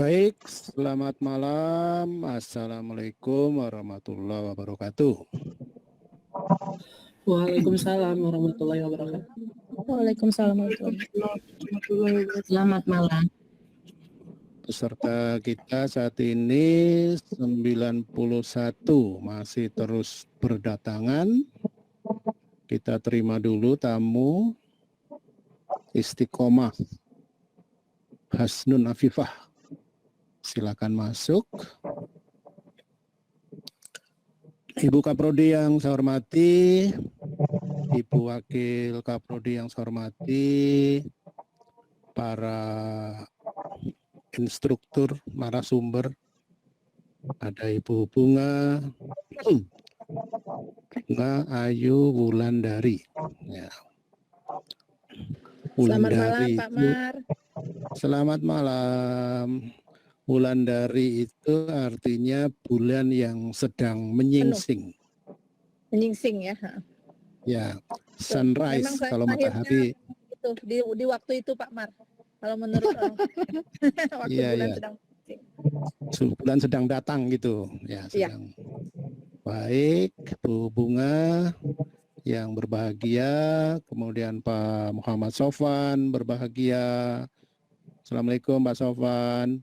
Baik, selamat malam. Assalamualaikum warahmatullahi wabarakatuh. Waalaikumsalam warahmatullahi wabarakatuh. Waalaikumsalam warahmatullahi wabarakatuh. Selamat malam. Peserta kita saat ini 91 masih terus berdatangan. Kita terima dulu tamu Istiqomah Hasnun Afifah. Silakan masuk. Ibu Kaprodi yang saya hormati, Ibu Wakil Kaprodi yang saya hormati, para instruktur, narasumber, ada Ibu Bunga, Ayu Wulandari. Ya. Selamat malam Pak Mar. Selamat malam. Wulandari itu artinya bulan yang sedang menyingsing. Menyingsing ya. Ya, sunrise kalau matahari. Itu di waktu itu Pak Mar. Kalau menurut orang. Waktu iya, bulan iya. sedang menyingsing. Bulan sedang datang gitu. Ya, sedang. Ya. Baik, Bu Bunga yang berbahagia, kemudian Pak Muhammad Sofwan berbahagia. Assalamualaikum Pak Sofwan.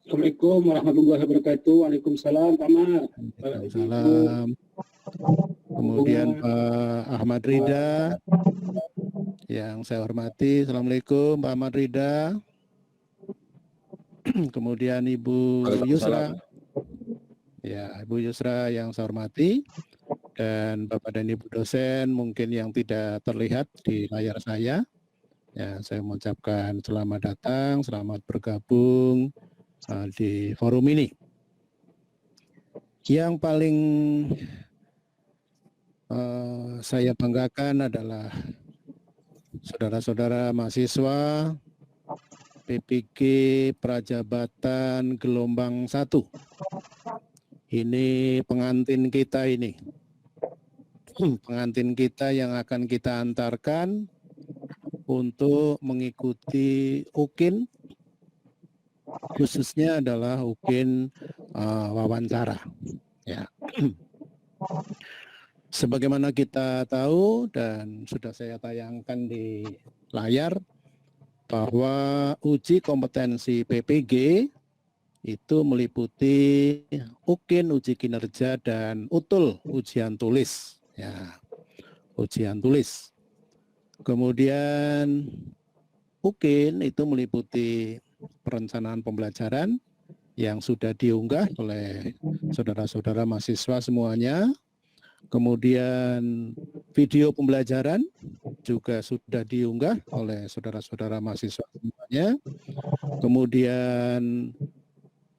Assalamualaikum warahmatullahi wabarakatuh. Waalaikumsalam Pak Mar. Waalaikumsalam. Kemudian Pak Ahmad Rida yang saya hormati. Assalamualaikum Pak Ahmad Rida. Kemudian Ibu Yusra. Ya, Ibu Yusra yang saya hormati. Dan Bapak dan Ibu dosen mungkin yang tidak terlihat di layar saya. Ya, saya mengucapkan selamat datang, selamat bergabung di forum ini. Yang paling saya banggakan adalah saudara-saudara mahasiswa PPG Prajabatan Gelombang 1. Ini pengantin kita ini. Pengantin kita yang akan kita antarkan untuk mengikuti UKIN, khususnya adalah UKIN wawancara. Ya. Sebagaimana kita tahu dan sudah saya tayangkan di layar bahwa uji kompetensi PPG itu meliputi UKIN, uji kinerja, dan UTUL, ujian tulis. Ya, ujian tulis. Kemudian UKIN itu meliputi perencanaan pembelajaran yang sudah diunggah oleh saudara-saudara mahasiswa semuanya. Kemudian video pembelajaran juga sudah diunggah oleh saudara-saudara mahasiswa semuanya. Kemudian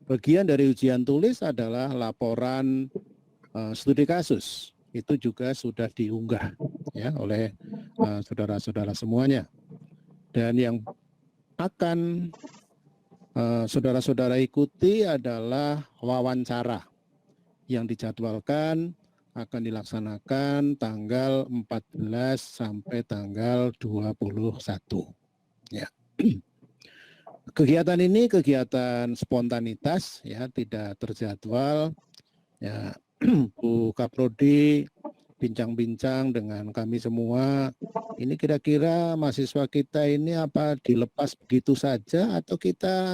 bagian dari ujian tulis adalah laporan studi kasus. Itu juga sudah diunggah ya oleh saudara-saudara semuanya. Dan yang akan saudara-saudara ikuti adalah wawancara yang dijadwalkan akan dilaksanakan tanggal 14 sampai tanggal 21. Ya. Kegiatan ini kegiatan spontanitas ya, tidak terjadwal. Ya, Bu Kaprodi bincang-bincang dengan kami semua. Ini kira-kira mahasiswa kita ini apa dilepas begitu saja atau kita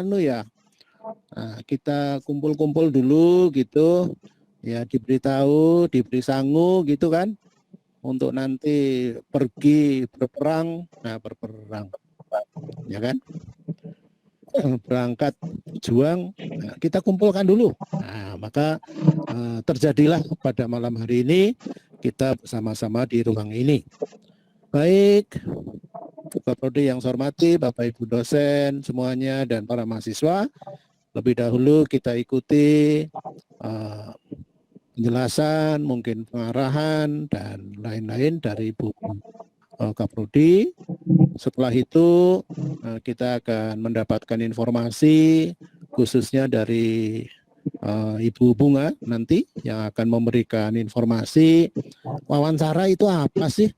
kita kumpul-kumpul dulu gitu. Ya, diberitahu, diberi sangu gitu kan. Untuk nanti pergi berperang, berperang. Ya kan? Berangkat juang, kita kumpulkan dulu. Maka terjadilah pada malam hari ini kita bersama-sama di ruang ini. Baik, Bapak Prodi yang saya hormati, Bapak Ibu dosen semuanya dan para mahasiswa, lebih dahulu kita ikuti penjelasan, mungkin pengarahan dan lain-lain dari Bu Kaprodi. Setelah itu kita akan mendapatkan informasi khususnya dari Ibu Bunga nanti yang akan memberikan informasi wawancara itu apa sih?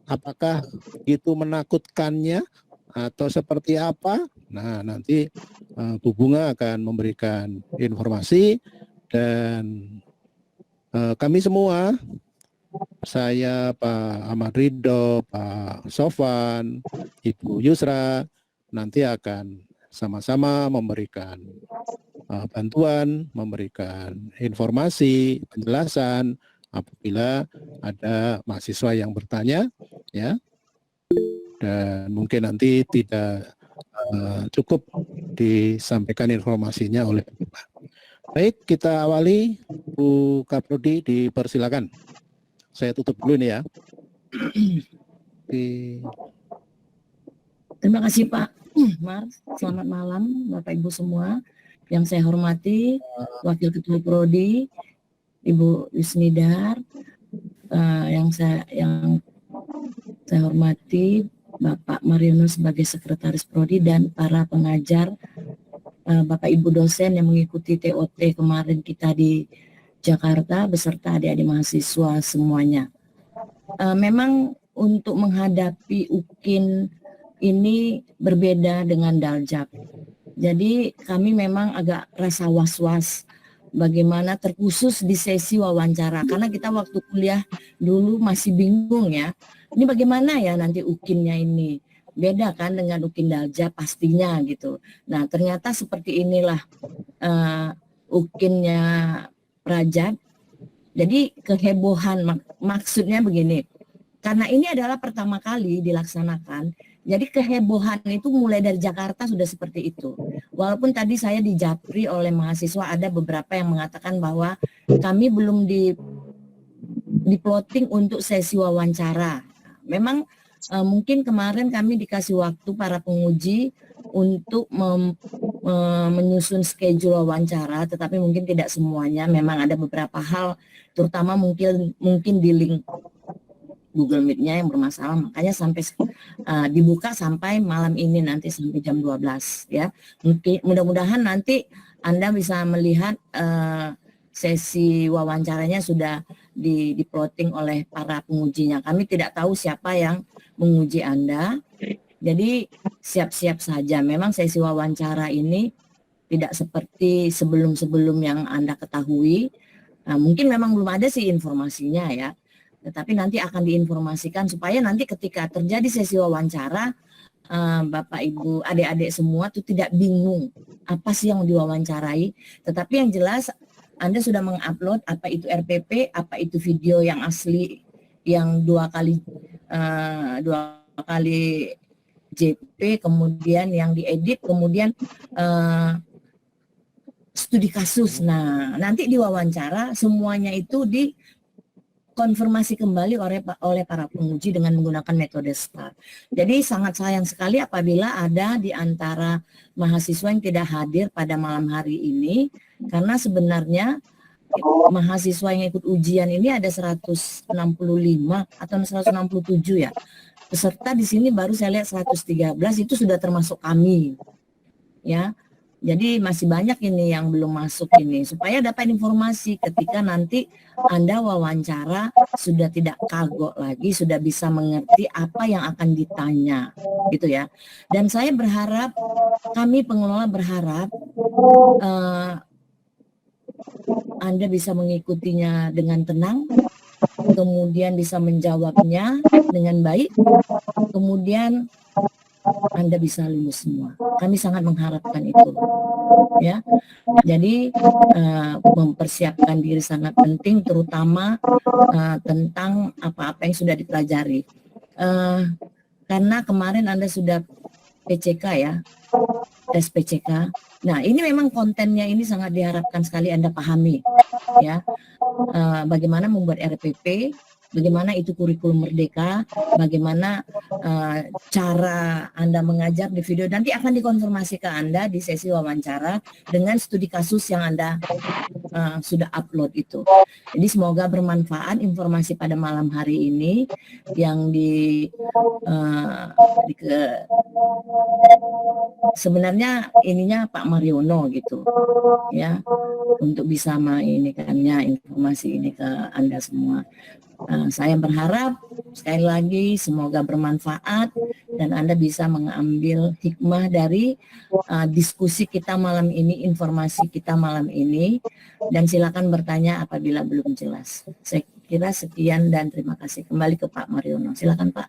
Apakah itu menakutkannya atau seperti apa? Nah, nanti Bu Bunga akan memberikan informasi dan kami semua, saya, Pak Ahmad Ridho, Pak Sofwan, Ibu Yusra, nanti akan sama-sama memberikan bantuan, memberikan informasi, penjelasan apabila ada mahasiswa yang bertanya, ya. Dan mungkin nanti tidak cukup disampaikan informasinya oleh Bu Bunga. Baik, kita awali. Bu Kaprodi, dipersilakan. Saya tutup dulu ini ya. Terima kasih Pak Mar. Selamat malam Bapak Ibu semua. Yang saya hormati Wakil Ketua Prodi Ibu Yusnidar, yang saya hormati Bapak Mariono sebagai Sekretaris Prodi dan para pengajar, Bapak Ibu dosen yang mengikuti TOT kemarin kita di Jakarta beserta adik-adik mahasiswa semuanya. Memang untuk menghadapi UKIN ini berbeda dengan Daljak. Jadi kami memang agak rasa was-was bagaimana terkhusus di sesi wawancara. Karena kita waktu kuliah dulu masih bingung ya. Ini bagaimana ya nanti UKIN-nya ini. Beda kan dengan UKIN Daljak pastinya gitu. Nah ternyata seperti inilah UKIN-nya Prajat. Jadi kehebohan maksudnya begini. Karena ini adalah pertama kali dilaksanakan. Jadi kehebohan itu mulai dari Jakarta sudah seperti itu. Walaupun tadi saya dijapri oleh mahasiswa, ada beberapa yang mengatakan bahwa kami belum di-plotting untuk sesi wawancara. Memang mungkin kemarin kami dikasih waktu para penguji untuk menyusun schedule wawancara, tetapi mungkin tidak semuanya. Memang ada beberapa hal, terutama mungkin di link Google Meet-nya yang bermasalah, makanya sampai dibuka sampai malam ini nanti sampai jam 12 ya. Mungkin mudah-mudahan nanti Anda bisa melihat sesi wawancaranya sudah di-plotting oleh para pengujinya. Kami tidak tahu siapa yang menguji Anda. Jadi siap-siap saja. Memang sesi wawancara ini tidak seperti sebelum-sebelum yang Anda ketahui. Mungkin memang belum ada sih informasinya ya. Tetapi nanti akan diinformasikan supaya nanti ketika terjadi sesi wawancara, Bapak Ibu adik-adik semua tuh tidak bingung apa sih yang diwawancarai. Tetapi yang jelas Anda sudah mengupload apa itu RPP, apa itu video yang asli yang dua kali JP, kemudian yang diedit, kemudian studi kasus. Nah nanti diwawancara semuanya itu konfirmasi kembali oleh para penguji dengan menggunakan metode STAR. Jadi sangat sayang sekali apabila ada di antara mahasiswa yang tidak hadir pada malam hari ini, karena sebenarnya mahasiswa yang ikut ujian ini ada 165 atau 167 ya. Peserta di sini baru saya lihat 113, itu sudah termasuk kami. Ya. Jadi masih banyak ini yang belum masuk ini, supaya dapat informasi ketika nanti Anda wawancara sudah tidak kagok lagi, sudah bisa mengerti apa yang akan ditanya, gitu ya. Dan saya berharap, kami pengelola berharap Anda bisa mengikutinya dengan tenang, kemudian bisa menjawabnya dengan baik, kemudian Anda bisa lulus semua. Kami sangat mengharapkan itu, ya. Jadi mempersiapkan diri sangat penting, terutama tentang apa-apa yang sudah dipelajari. Karena kemarin Anda sudah PCK ya, tes PCK. Nah ini memang kontennya ini sangat diharapkan sekali Anda pahami, ya. Bagaimana membuat RPP, bagaimana itu kurikulum merdeka, bagaimana cara Anda mengajar di video. Nanti akan dikonfirmasi ke Anda di sesi wawancara dengan studi kasus yang Anda sudah upload itu. Jadi semoga bermanfaat informasi pada malam hari ini yang sebenarnya ininya Pak Mariono gitu ya, untuk bisa mainkannya informasi ini ke Anda semua. Saya berharap sekali lagi semoga bermanfaat dan Anda bisa mengambil hikmah dari diskusi kita malam ini, informasi kita malam ini, dan silakan bertanya apabila belum jelas. Saya kira sekian dan terima kasih. Kembali ke Pak Mariono. Silakan Pak.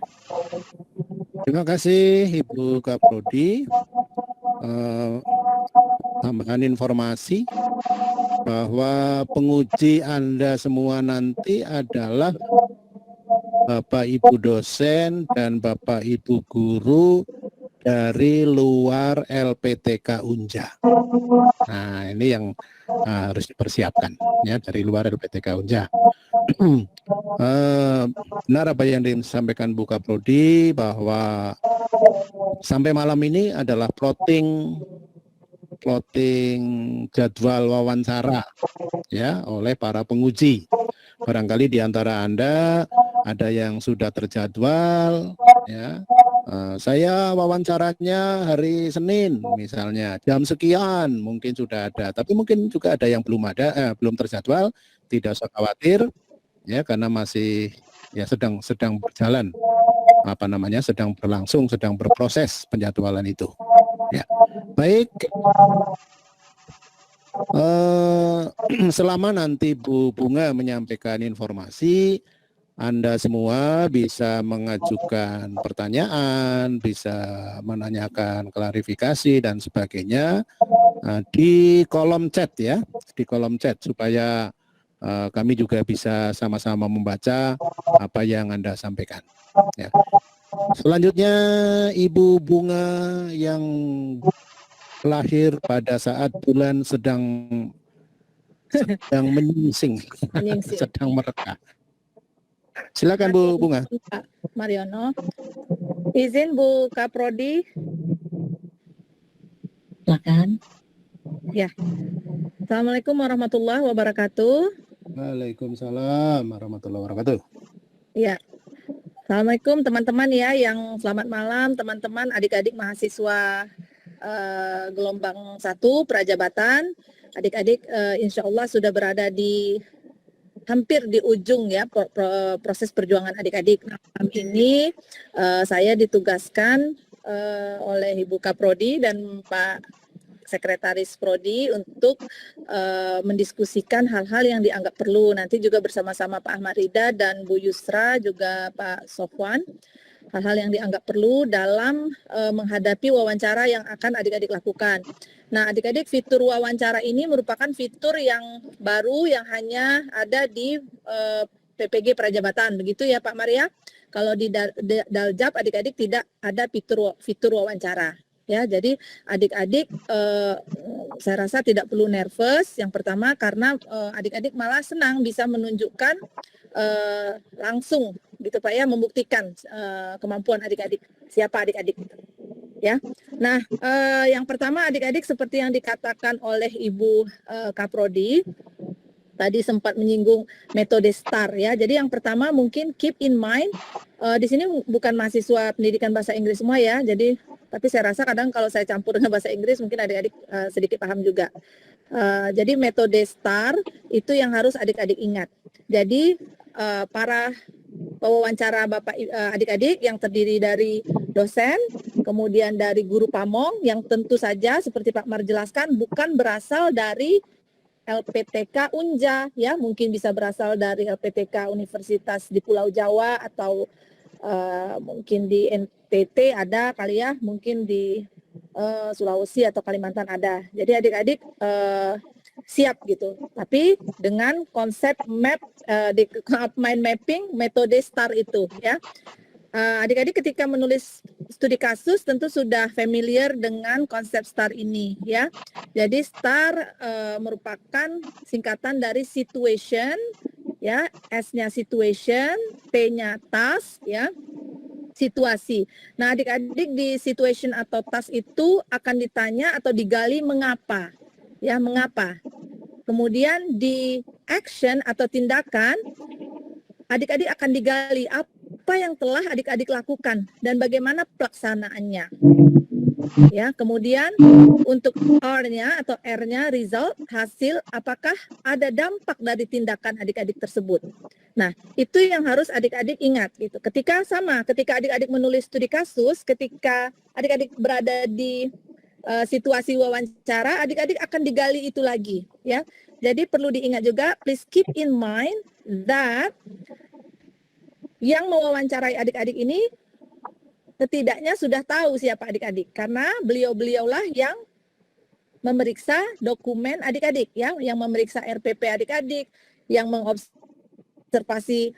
Terima kasih Ibu Kaprodi. Tambahan informasi bahwa penguji Anda semua nanti adalah Bapak Ibu dosen dan Bapak Ibu guru dari luar LPTK Unja. Nah, ini yang harus dipersiapkan ya, dari luar LPTK Unja. Benar apa yang disampaikan Bu Kaprodi bahwa sampai malam ini adalah plotting jadwal wawancara ya oleh para penguji. Barangkali di antara Anda ada yang sudah terjadwal ya. Saya wawancaranya hari Senin misalnya jam sekian, mungkin sudah ada, tapi mungkin juga ada yang belum terjadwal. Tidak usah khawatir ya, karena masih ya sedang berjalan, sedang berlangsung, sedang berproses penjadwalan itu ya. Baik, selama nanti Bu Bunga menyampaikan informasi, Anda semua bisa mengajukan pertanyaan, bisa menanyakan klarifikasi dan sebagainya di kolom chat ya, di kolom chat supaya kami juga bisa sama-sama membaca apa yang Anda sampaikan. Ya. Selanjutnya Ibu Bunga yang lahir pada saat bulan sedang menyingsing, sedang mereka. Silakan Bu Bunga. Pak Mariono. Izin Bu Kaprodi. Silakan. Ya. Assalamualaikum warahmatullahi wabarakatuh. Waalaikumsalam warahmatullahi wabarakatuh. Ya. Assalamualaikum teman-teman ya, yang selamat malam teman-teman adik-adik mahasiswa gelombang 1 Prajabatan. Adik-adik insya Allah sudah berada di hampir di ujung ya proses perjuangan adik-adik. Nah, malam ini saya ditugaskan oleh Ibu Kaprodi dan Pak Sekretaris Prodi untuk mendiskusikan hal-hal yang dianggap perlu. Nanti juga bersama-sama Pak Ahmad Rida dan Bu Yusra juga Pak Sofwan. Hal-hal yang dianggap perlu dalam menghadapi wawancara yang akan adik-adik lakukan. Nah, adik-adik, fitur wawancara ini merupakan fitur yang baru yang hanya ada di PPG Prajabatan, begitu ya Pak Maria? Kalau di Daljab adik-adik tidak ada fitur wawancara. Ya, jadi adik-adik saya rasa tidak perlu nervous. Yang pertama karena adik-adik malah senang bisa menunjukkan langsung gitu Pak ya, membuktikan kemampuan adik-adik, siapa adik-adik gitu. Ya. Nah, yang pertama adik-adik seperti yang dikatakan oleh Ibu Kaprodi tadi sempat menyinggung metode STAR ya. Jadi yang pertama mungkin keep in mind di sini bukan mahasiswa pendidikan bahasa Inggris semua ya. Jadi tapi saya rasa kadang kalau saya campur dengan bahasa Inggris mungkin adik-adik sedikit paham juga. Jadi metode STAR itu yang harus adik-adik ingat. Jadi para pewawancara Bapak adik-adik yang terdiri dari dosen, kemudian dari guru pamong yang tentu saja seperti Pak Mar jelaskan bukan berasal dari LPTK Unja ya, mungkin bisa berasal dari LPTK Universitas di Pulau Jawa atau mungkin di NTT ada kali ya, mungkin di Sulawesi atau Kalimantan ada. Jadi adik-adik siap gitu. Tapi dengan konsep mind mapping metode STAR itu ya. Adik-adik ketika menulis studi kasus tentu sudah familiar dengan konsep STAR ini ya. Jadi STAR merupakan singkatan dari situation ya, S-nya situation, T-nya task ya, situasi. Nah, adik-adik di situation atau task itu akan ditanya atau digali mengapa. Ya, mengapa. Kemudian di action atau tindakan adik-adik akan digali apa yang telah adik-adik lakukan dan bagaimana pelaksanaannya. Ya, kemudian untuk R-nya atau R-nya result, hasil, apakah ada dampak dari tindakan adik-adik tersebut. Nah, itu yang harus adik-adik ingat gitu. Ketika adik-adik menulis studi kasus, ketika adik-adik berada di situasi wawancara, adik-adik akan digali itu lagi, ya. Jadi perlu diingat juga, please keep in mind that yang mewawancarai adik-adik ini setidaknya sudah tahu siapa adik-adik, karena beliau-beliaulah yang memeriksa dokumen adik-adik, ya, yang memeriksa RPP adik-adik, yang mengobservasi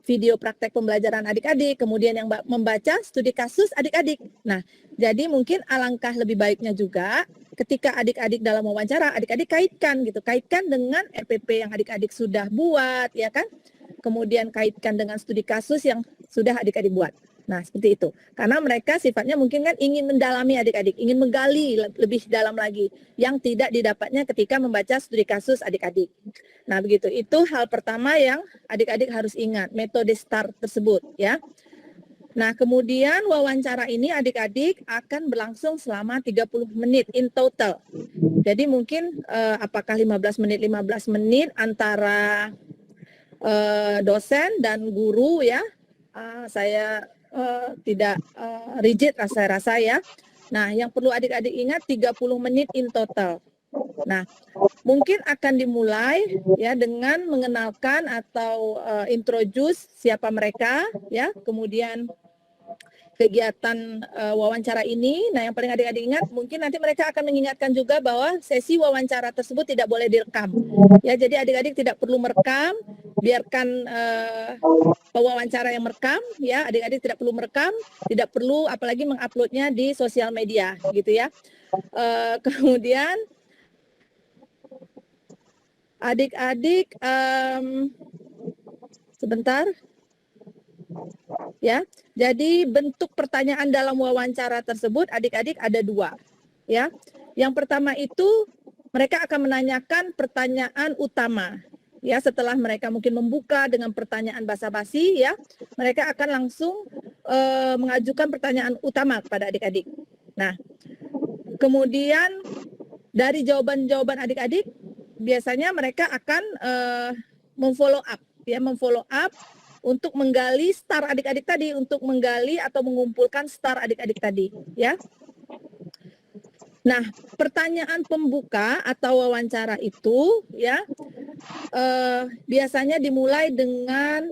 video praktek pembelajaran adik-adik, kemudian yang membaca studi kasus adik-adik. Nah, jadi mungkin alangkah lebih baiknya juga ketika adik-adik dalam wawancara, adik-adik kaitkan dengan RPP yang adik-adik sudah buat, ya kan? Kemudian kaitkan dengan studi kasus yang sudah adik-adik buat. Nah, seperti itu. Karena mereka sifatnya mungkin kan ingin mendalami adik-adik, ingin menggali lebih dalam lagi yang tidak didapatnya ketika membaca studi kasus adik-adik. Nah, begitu. Itu hal pertama yang adik-adik harus ingat, metode STAR tersebut, ya. Nah, kemudian wawancara ini adik-adik akan berlangsung selama 30 menit in total. Jadi mungkin apakah 15 menit antara dosen dan guru, ya. Saya tidak rigid rasa ya. Nah, yang perlu adik-adik ingat 30 menit in total. Nah, mungkin akan dimulai ya dengan mengenalkan atau introduce siapa mereka, ya, kemudian kegiatan wawancara ini. Nah, yang paling adik-adik ingat, mungkin nanti mereka akan mengingatkan juga bahwa sesi wawancara tersebut tidak boleh direkam. Ya, jadi adik-adik tidak perlu merekam, biarkan pewawancara yang merekam, ya, adik-adik tidak perlu merekam, tidak perlu apalagi menguploadnya di sosial media, gitu ya. Kemudian adik-adik sebentar. Ya, jadi bentuk pertanyaan dalam wawancara tersebut adik-adik ada 2, ya. Yang pertama itu mereka akan menanyakan pertanyaan utama, ya. Setelah mereka mungkin membuka dengan pertanyaan basa-basi, ya, mereka akan langsung mengajukan pertanyaan utama kepada adik-adik. Nah, kemudian dari jawaban-jawaban adik-adik biasanya mereka akan memfollow up, ya, memfollow up untuk menggali STAR adik-adik tadi, untuk menggali atau mengumpulkan STAR adik-adik tadi, ya. Nah, pertanyaan pembuka atau wawancara itu, ya, biasanya dimulai dengan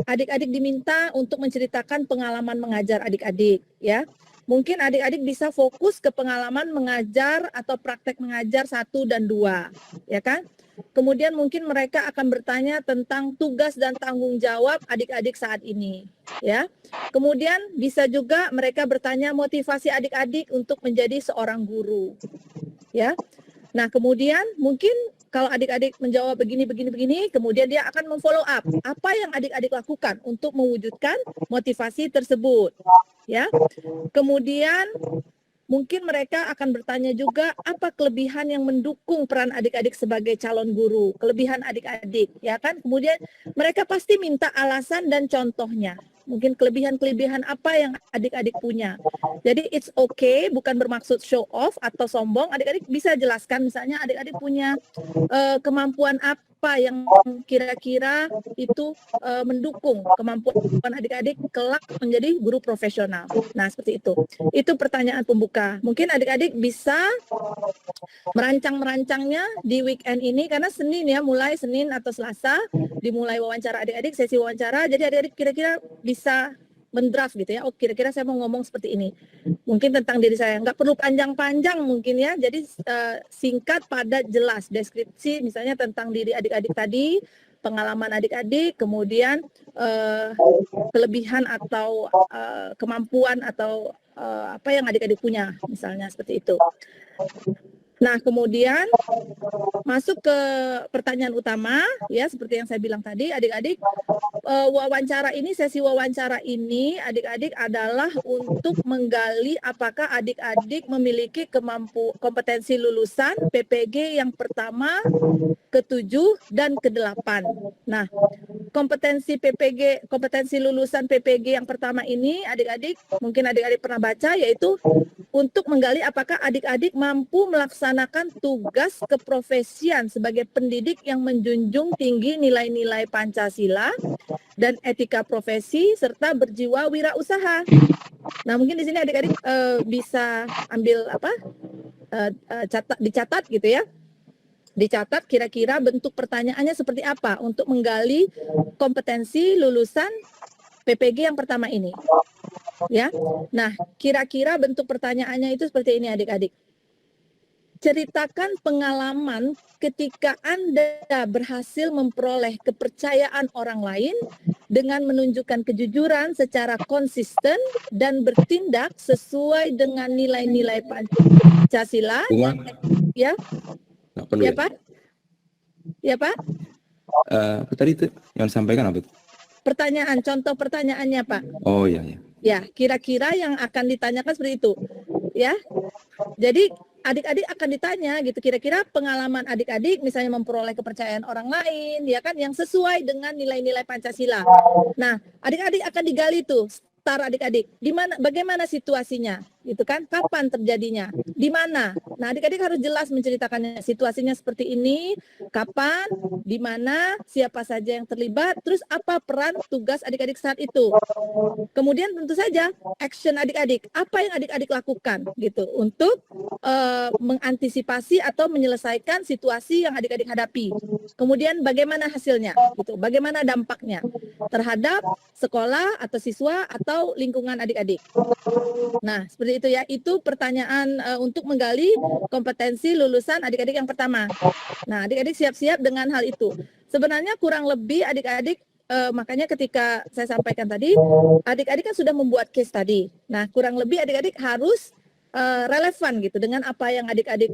adik-adik diminta untuk menceritakan pengalaman mengajar adik-adik, ya. Mungkin adik-adik bisa fokus ke pengalaman mengajar atau praktek mengajar 1 dan 2, ya kan? Kemudian mungkin mereka akan bertanya tentang tugas dan tanggung jawab adik-adik saat ini, ya. Kemudian bisa juga mereka bertanya motivasi adik-adik untuk menjadi seorang guru, ya. Nah, kemudian mungkin kalau adik-adik menjawab begini, kemudian dia akan memfollow up apa yang adik-adik lakukan untuk mewujudkan motivasi tersebut, ya. Kemudian mungkin mereka akan bertanya juga apa kelebihan yang mendukung peran adik-adik sebagai calon guru, kelebihan adik-adik, ya kan? Kemudian mereka pasti minta alasan dan contohnya. Mungkin kelebihan-kelebihan apa yang adik-adik punya. Jadi it's okay, bukan bermaksud show off atau sombong. Adik-adik bisa jelaskan misalnya adik-adik punya kemampuan apa yang kira-kira itu mendukung kemampuan adik-adik kelak menjadi guru profesional. Nah, seperti itu. Itu pertanyaan pembuka. Mungkin adik-adik bisa merancang-merancangnya di weekend ini karena Senin, ya, mulai Senin atau Selasa dimulai wawancara adik-adik, sesi wawancara. Jadi adik-adik kira-kira bisa mendraft gitu ya. Oh, kira-kira saya mau ngomong seperti ini. Mungkin tentang diri saya. Nggak perlu panjang-panjang mungkin, ya. Jadi singkat, padat, jelas. Deskripsi misalnya tentang diri adik-adik tadi, pengalaman adik-adik, kemudian kelebihan atau kemampuan atau apa yang adik-adik punya, misalnya seperti itu. Nah, kemudian masuk ke pertanyaan utama, ya, seperti yang saya bilang tadi, adik-adik, sesi wawancara ini adik-adik adalah untuk menggali apakah adik-adik memiliki kompetensi lulusan PPG yang pertama, ke-7 dan ke-8. Nah, kompetensi lulusan PPG yang pertama ini adik-adik, mungkin adik-adik pernah baca, yaitu untuk menggali apakah adik-adik mampu melaksanakan tugas keprofesian sebagai pendidik yang menjunjung tinggi nilai-nilai Pancasila dan etika profesi serta berjiwa wirausaha. Nah, mungkin di sini adik-adik bisa ambil dicatat gitu ya. Dicatat kira-kira bentuk pertanyaannya seperti apa untuk menggali kompetensi lulusan PPG yang pertama ini. Ya. Nah, kira-kira bentuk pertanyaannya itu seperti ini adik-adik. Ceritakan pengalaman ketika Anda berhasil memperoleh kepercayaan orang lain dengan menunjukkan kejujuran secara konsisten dan bertindak sesuai dengan nilai-nilai Pancasila. Ya. Nggak perlu Ya, Pak? Ya, Pak? Apa tadi itu yang disampaikan apa? Pertanyaan, contoh pertanyaannya, Pak. Oh iya, iya. Ya, kira-kira yang akan ditanyakan seperti itu. Ya. Jadi adik-adik akan ditanya gitu, kira-kira pengalaman adik-adik misalnya memperoleh kepercayaan orang lain, ya kan, yang sesuai dengan nilai-nilai Pancasila. Nah, adik-adik akan digali tuh, start adik-adik, di mana, bagaimana situasinya, gitu kan, kapan terjadinya, di mana. Nah, adik-adik harus jelas menceritakannya, situasinya seperti ini, kapan, di mana, siapa saja yang terlibat, terus apa peran tugas adik-adik saat itu. Kemudian tentu saja action adik-adik, apa yang adik-adik lakukan gitu untuk mengantisipasi atau menyelesaikan situasi yang adik-adik hadapi. Kemudian bagaimana hasilnya gitu, bagaimana dampaknya terhadap sekolah atau siswa atau lingkungan adik-adik. Nah, seperti itu ya, itu pertanyaan untuk menggali kompetensi lulusan adik-adik yang pertama. Nah, adik-adik siap-siap dengan hal itu. Sebenarnya kurang lebih adik-adik makanya ketika saya sampaikan tadi, adik-adik kan sudah membuat case tadi. Nah, kurang lebih adik-adik harus relevan gitu dengan apa yang adik-adik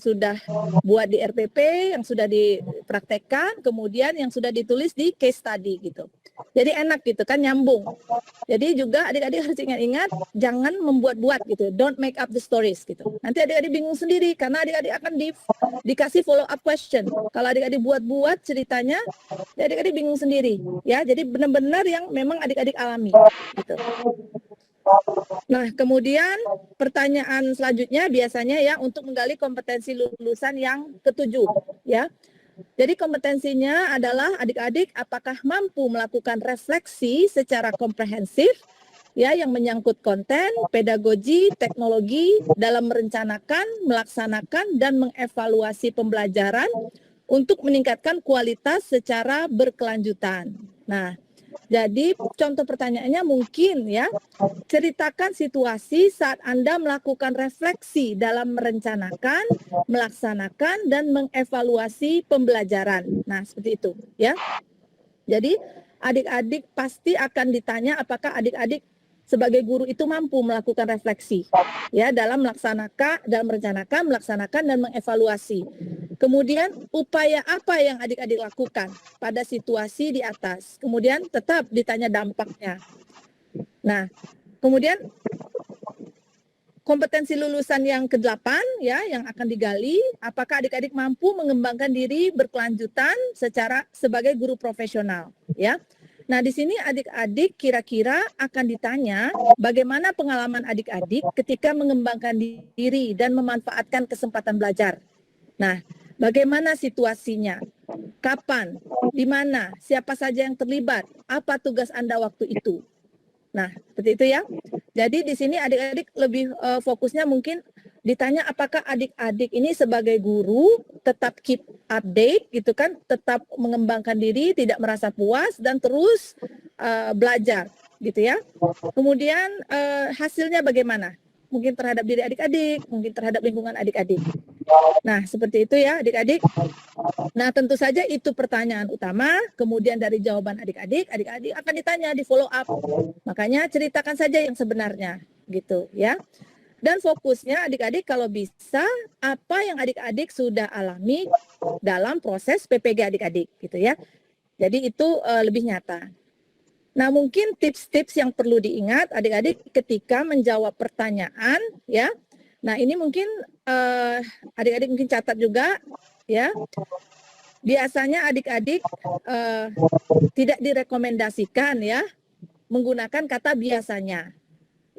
sudah buat di RPP, yang sudah dipraktekkan, kemudian yang sudah ditulis di case study gitu. Jadi enak gitu kan, nyambung. Jadi juga adik-adik harus ingat-ingat, jangan membuat-buat gitu, don't make up the stories gitu. Nanti adik-adik bingung sendiri karena adik-adik akan dikasih follow up question. Kalau adik-adik buat-buat ceritanya, adik-adik bingung sendiri ya. Jadi benar-benar yang memang adik-adik alami gitu. Nah, kemudian pertanyaan selanjutnya biasanya ya untuk menggali kompetensi lulusan yang ketujuh ya. Jadi kompetensinya adalah adik-adik apakah mampu melakukan refleksi secara komprehensif ya yang menyangkut konten, pedagogi, teknologi dalam merencanakan, melaksanakan dan mengevaluasi pembelajaran untuk meningkatkan kualitas secara berkelanjutan. Nah, jadi contoh pertanyaannya mungkin ya, ceritakan situasi saat Anda melakukan refleksi dalam merencanakan, melaksanakan, dan mengevaluasi pembelajaran. Nah, seperti itu ya. Jadi adik-adik pasti akan ditanya apakah adik-adik sebagai guru itu mampu melakukan refleksi ya dalam merencanakan, melaksanakan, dan mengevaluasi. Kemudian upaya apa yang adik-adik lakukan pada situasi di atas. Kemudian tetap ditanya dampaknya. Nah, kemudian kompetensi lulusan yang ke-8 ya yang akan digali, apakah adik-adik mampu mengembangkan diri berkelanjutan sebagai guru profesional ya. Nah, di sini adik-adik kira-kira akan ditanya bagaimana pengalaman adik-adik ketika mengembangkan diri dan memanfaatkan kesempatan belajar. Nah, bagaimana situasinya? Kapan? Di mana? Siapa saja yang terlibat? Apa tugas Anda waktu itu? Nah, seperti itu ya. Jadi di sini adik-adik lebih fokusnya mungkin ditanya apakah adik-adik ini sebagai guru tetap keep update gitu kan, tetap mengembangkan diri, tidak merasa puas dan terus belajar gitu ya. Kemudian hasilnya bagaimana? Mungkin terhadap diri adik-adik, mungkin terhadap lingkungan adik-adik. Nah, seperti itu ya adik-adik. Nah, tentu saja itu pertanyaan utama. Kemudian dari jawaban adik-adik, adik-adik akan ditanya di follow up. Makanya ceritakan saja yang sebenarnya gitu ya. Dan fokusnya adik-adik kalau bisa apa yang adik-adik sudah alami dalam proses PPG adik-adik gitu ya. Jadi itu lebih nyata. Nah, mungkin tips-tips yang perlu diingat adik-adik ketika menjawab pertanyaan ya. Nah, ini mungkin adik-adik mungkin catat juga ya. Biasanya adik-adik tidak direkomendasikan ya menggunakan kata biasanya.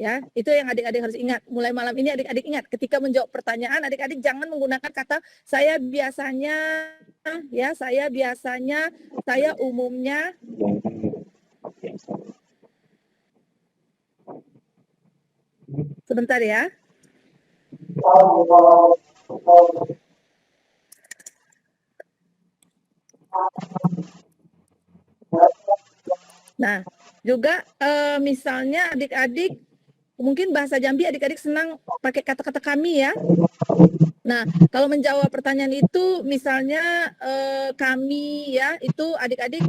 Ya, itu yang adik-adik harus ingat. Mulai malam ini adik-adik ingat, ketika menjawab pertanyaan, adik-adik jangan menggunakan kata saya biasanya, ya, saya biasanya, saya umumnya. Sebentar ya. Nah, juga misalnya adik-adik, mungkin bahasa Jambi adik-adik senang pakai kata-kata kami ya. Nah, kalau menjawab pertanyaan itu misalnya kami ya, itu adik-adik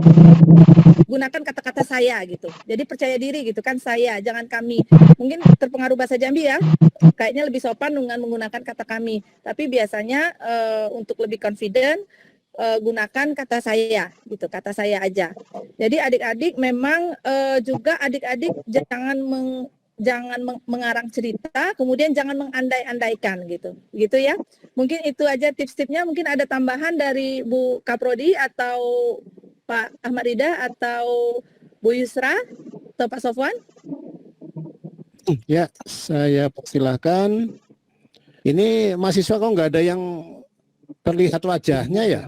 gunakan kata-kata saya gitu. Jadi percaya diri gitu kan, saya, jangan kami. Mungkin terpengaruh bahasa Jambi ya, kayaknya lebih sopan dengan menggunakan kata kami. Tapi biasanya untuk lebih confident, gunakan kata saya gitu, kata saya aja. Jadi adik-adik memang juga adik-adik jangan mengarang cerita, kemudian jangan mengandai-andaikan gitu ya. Mungkin itu aja tips-tipsnya. Mungkin ada tambahan dari Bu Kaprodi atau Pak Ahmad Rida atau Bu Yusra atau Pak Sofwan. Ya, saya persilahkan. Ini mahasiswa kok nggak ada yang terlihat wajahnya ya?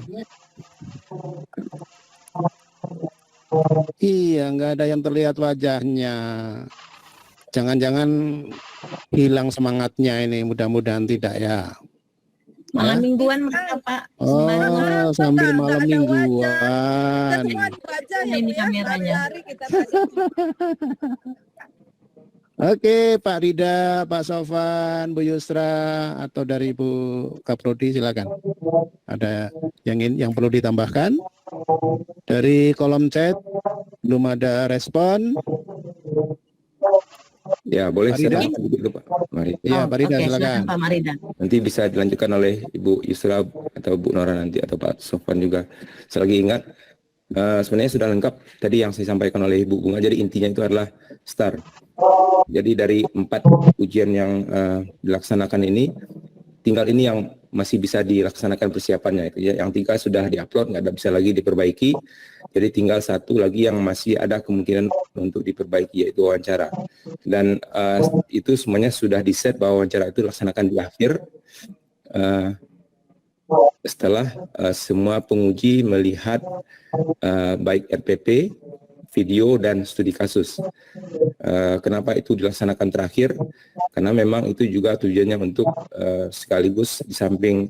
Iya, nggak ada yang terlihat wajahnya. Jangan-jangan hilang semangatnya ini, mudah-mudahan tidak ya. Malam mingguan mereka Pak. Oh, sambil malam mingguan. Semua dibaca ya, Ini Bu ya. kameranya. Hari-hari kita tadi. Oke, Pak Rida, Pak Sofwan, Bu Yusra, atau dari Bu Kaprodi silakan. Ada yang perlu ditambahkan? Dari kolom chat belum ada respon. Ya, boleh Pak Rida? saya dulu Pak. Mari. Iya, Pak Rida Oke, silakan. Pak Marida. Nanti bisa dilanjutkan oleh Ibu Yusra atau Bu Nora nanti atau Pak Sofwan juga. Selagi ingat, sebenarnya sudah lengkap tadi yang saya sampaikan oleh Ibu Bunga. Jadi intinya itu adalah STAR. Jadi dari 4 ujian yang dilaksanakan ini, tinggal ini yang masih bisa dilaksanakan persiapannya itu ya. Yang 3 sudah diupload, nggak ada bisa lagi diperbaiki. Jadi tinggal 1 lagi yang masih ada kemungkinan untuk diperbaiki, yaitu wawancara. Dan itu semuanya sudah di-set bahwa wawancara itu dilaksanakan di akhir setelah semua penguji melihat baik RPP, video, dan studi kasus. Kenapa itu dilaksanakan terakhir? Karena memang itu juga tujuannya untuk sekaligus di samping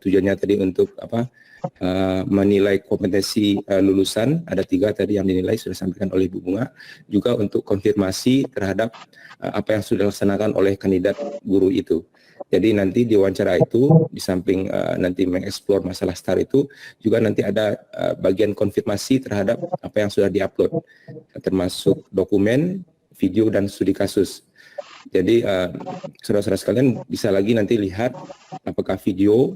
tujuannya tadi untuk menilai kompetensi lulusan, ada 3 tadi yang dinilai sudah disampaikan oleh Bu Bunga, juga untuk konfirmasi terhadap apa yang sudah dilaksanakan oleh kandidat guru itu. Jadi nanti di wawancara itu, di samping nanti mengeksplor masalah STAR itu, juga nanti ada bagian konfirmasi terhadap apa yang sudah diupload, termasuk dokumen, video, dan studi kasus. Jadi saudara-saudara sekalian bisa lagi nanti lihat apakah video,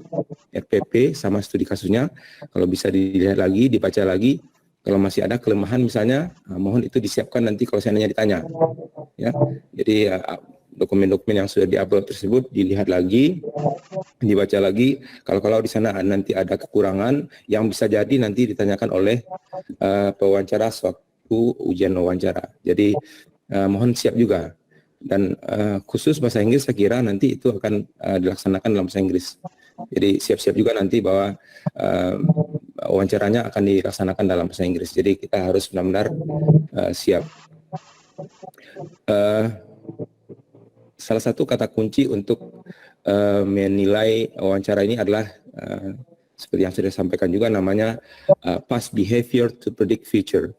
RPP, sama studi kasusnya. Kalau bisa dilihat lagi, dibaca lagi. Kalau masih ada kelemahan misalnya, mohon itu disiapkan nanti kalau seandainya ditanya. Ya, jadi dokumen-dokumen yang sudah diupload tersebut dilihat lagi, dibaca lagi. Kalau di sana nanti ada kekurangan yang bisa jadi nanti ditanyakan oleh pewawancara sewaktu ujian wawancara. Jadi mohon siap juga. Dan khusus bahasa Inggris saya kira nanti itu akan dilaksanakan dalam bahasa Inggris. Jadi siap-siap juga nanti bahwa wawancaranya akan dilaksanakan dalam bahasa Inggris. Jadi kita harus benar-benar siap. Salah satu kata kunci untuk menilai wawancara ini adalah seperti yang sudah disampaikan juga, namanya past behavior to predict future.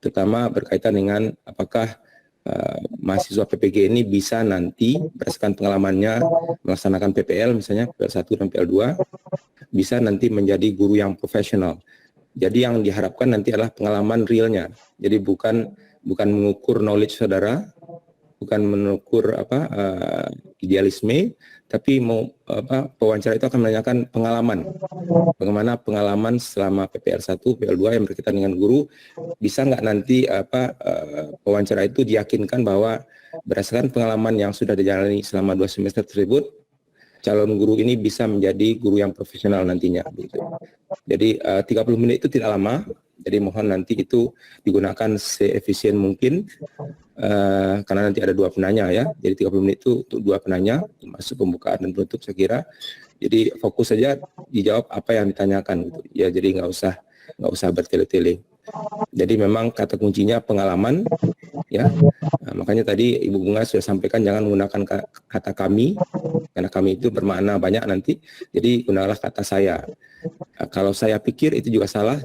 Terutama berkaitan dengan apakah mahasiswa PPG ini bisa nanti berdasarkan pengalamannya melaksanakan PPL misalnya PPL 1 dan PPL 2 bisa nanti menjadi guru yang profesional. Jadi yang diharapkan nanti adalah pengalaman realnya. Jadi bukan mengukur knowledge saudara, bukan mengukur idealisme, tapi pewawancara itu akan menanyakan pengalaman. Bagaimana pengalaman selama PPL 1, PPL 2 yang berkaitan dengan guru, bisa nggak nanti pewawancara itu diyakinkan bahwa berdasarkan pengalaman yang sudah dijalani selama 2 semester tersebut, calon guru ini bisa menjadi guru yang profesional nantinya. Gitu. Jadi 30 menit itu tidak lama, Jadi mohon nanti itu digunakan seefisien mungkin, karena nanti ada 2 penanya ya. Jadi 30 menit itu untuk 2 penanya, masuk pembukaan dan penutup saya kira. Jadi fokus saja dijawab apa yang ditanyakan gitu. Ya, jadi nggak usah bertele-tele. Jadi memang kata kuncinya pengalaman ya. Nah, makanya tadi Ibu Bunga sudah sampaikan jangan menggunakan kata kami, karena kami itu bermakna banyak nanti. Jadi gunakanlah kata saya. Nah, kalau saya pikir itu juga salah,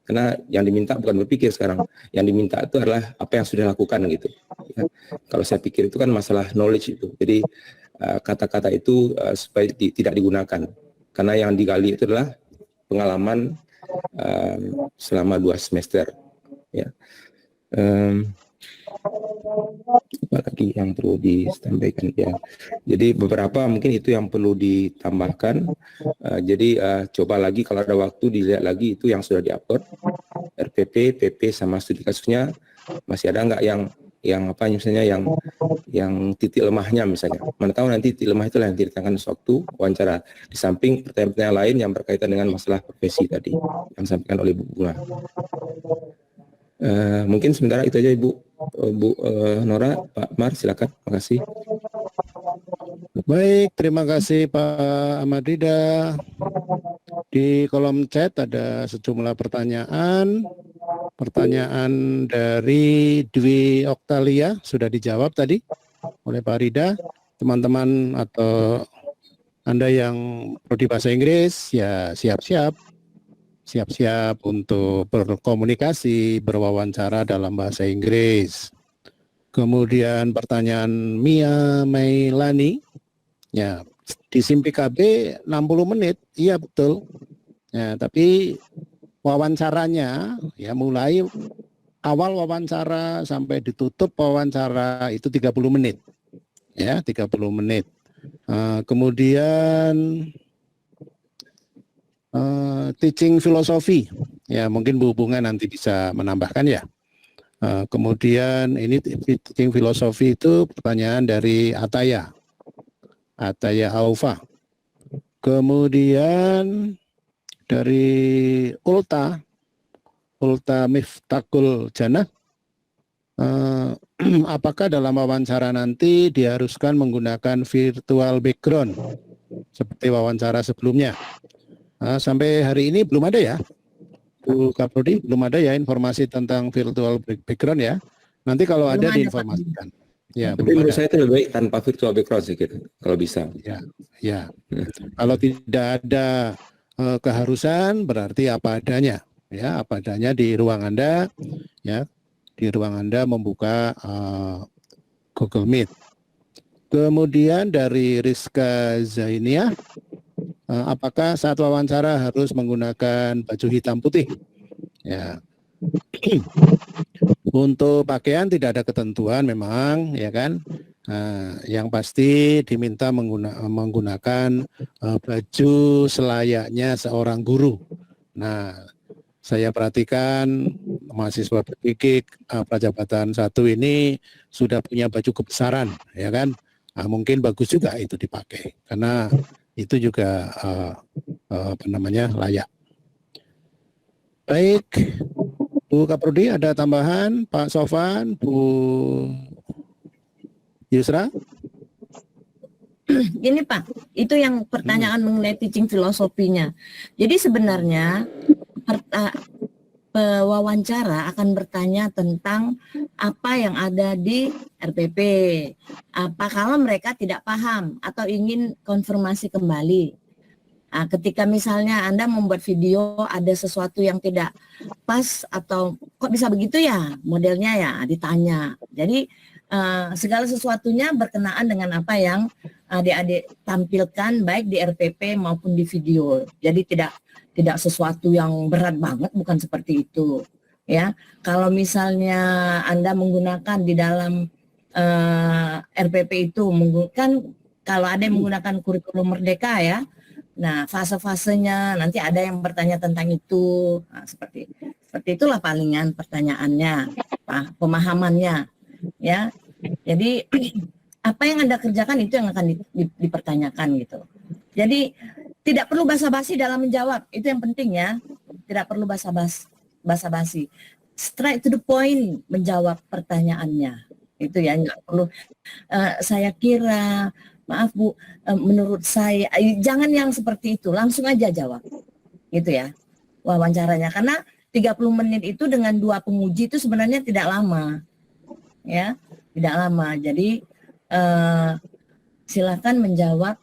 karena yang diminta bukan berpikir sekarang. Yang diminta itu adalah apa yang sudah lakukan gitu. Ya. Kalau saya pikir itu kan masalah knowledge itu. Jadi kata-kata itu supaya tidak digunakan, karena yang digali itu adalah pengalaman selama 2 semester. Ya. Apa lagi yang perlu disampaikan ya? Jadi beberapa mungkin itu yang perlu ditambahkan. Jadi coba lagi kalau ada waktu dilihat lagi itu yang sudah diupload, RPP, PP sama studi kasusnya masih ada nggak yang apa misalnya yang titik lemahnya misalnya. Mana tahu nanti titik lemah itulah yang ditanyakan sewaktu wawancara. Di samping pertanyaan-pertanyaan lain yang berkaitan dengan masalah profesi tadi yang disampaikan oleh Bu Bunga. Mungkin sementara itu aja Bu Nora, Pak Mar, silakan. Terima kasih. Baik, terima kasih Pak Ahmad Rida. Di kolom chat ada sejumlah pertanyaan. Pertanyaan dari Dwi Oktalia sudah dijawab tadi oleh Pak Rida. Teman-teman atau Anda yang prodi bahasa Inggris ya siap-siap untuk berkomunikasi, berwawancara dalam bahasa Inggris. Kemudian pertanyaan Mia Mailani, ya di SIM PKB 60 menit, iya betul. Ya, tapi wawancaranya ya mulai awal wawancara sampai ditutup wawancara itu 30 menit. Ya, 30 menit. Kemudian teaching filosofi, ya mungkin Bu Bunga nanti bisa menambahkan ya. Kemudian ini teaching filosofi itu pertanyaan dari Ataya Aufa. Kemudian dari Ulta Miftakul Jannah, apakah dalam wawancara nanti diharuskan menggunakan virtual background seperti wawancara sebelumnya? Sampai hari ini belum ada ya, Bu Kaprodi, belum ada ya informasi tentang virtual background ya. Nanti kalau ada diinformasikan. Ya, tapi menurut saya itu lebih baik tanpa virtual background sih gitu, kalau bisa. Ya. Kalau tidak ada keharusan berarti apa adanya, ya apa adanya di ruang Anda, ya di ruang Anda membuka Google Meet. Kemudian dari Rizka Zainia, apakah saat wawancara harus menggunakan baju hitam putih? Ya. Untuk pakaian tidak ada ketentuan memang, ya kan. Yang pasti diminta menggunakan baju selayaknya seorang guru. Nah, saya perhatikan mahasiswa PPG Prajabatan 1 ini sudah punya baju kebesaran, ya kan. Mungkin bagus juga itu dipakai karena itu juga layak. Baik, Bu Kaprodi ada tambahan, Pak Sofan, Bu Yusra? Gini Pak, itu yang pertanyaan mengenai teaching filosofinya. Jadi sebenarnya pewawancara akan bertanya tentang apa yang ada di RPP. Apa kalau mereka tidak paham atau ingin konfirmasi kembali. Ketika misalnya Anda membuat video ada sesuatu yang tidak pas atau kok bisa begitu ya modelnya ya ditanya. Jadi segala sesuatunya berkenaan dengan apa yang adik-adik tampilkan baik di RPP maupun di video. Jadi tidak sesuatu yang berat banget, bukan seperti itu. Ya, kalau misalnya Anda menggunakan di dalam RPP itu kan kalau ada yang menggunakan kurikulum Merdeka ya. Nah, fase-fasenya nanti ada yang bertanya tentang itu. Nah, seperti itulah palingan pertanyaannya, pemahamannya, ya. Jadi apa yang Anda kerjakan itu yang akan dipertanyakan gitu. Jadi tidak perlu basa-basi dalam menjawab, itu yang penting ya. Tidak perlu basa-basi basa-basi, straight to the point menjawab pertanyaannya. Itu ya, nggak perlu saya kira, maaf Bu, menurut saya, jangan yang seperti itu, langsung aja jawab. Gitu ya, wawancaranya. Karena 30 menit itu dengan 2 penguji itu sebenarnya tidak lama. Ya, tidak lama. Jadi silakan menjawab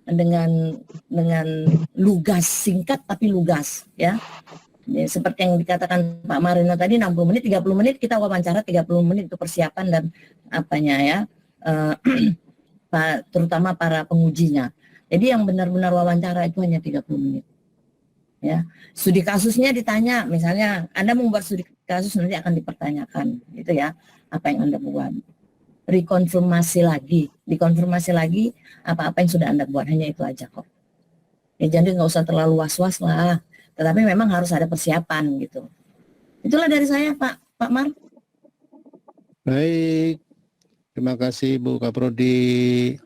dengan lugas, singkat tapi lugas ya. Ya, seperti yang dikatakan Pak Marino tadi, 60 menit, 30 menit kita wawancara, 30 menit untuk persiapan dan apanya ya, terutama para pengujinya. Jadi yang benar-benar wawancara itu hanya 30 menit. Ya, studi kasusnya ditanya, misalnya Anda membuat studi kasus nanti akan dipertanyakan, gitu ya, apa yang Anda buat. Dikonfirmasi lagi apa-apa yang sudah Anda buat, hanya itu aja kok. Ya, jadi nggak usah terlalu was-was lah. Tetapi memang harus ada persiapan gitu. Itulah dari saya Pak Mar. Baik, terima kasih Bu Kaprodi.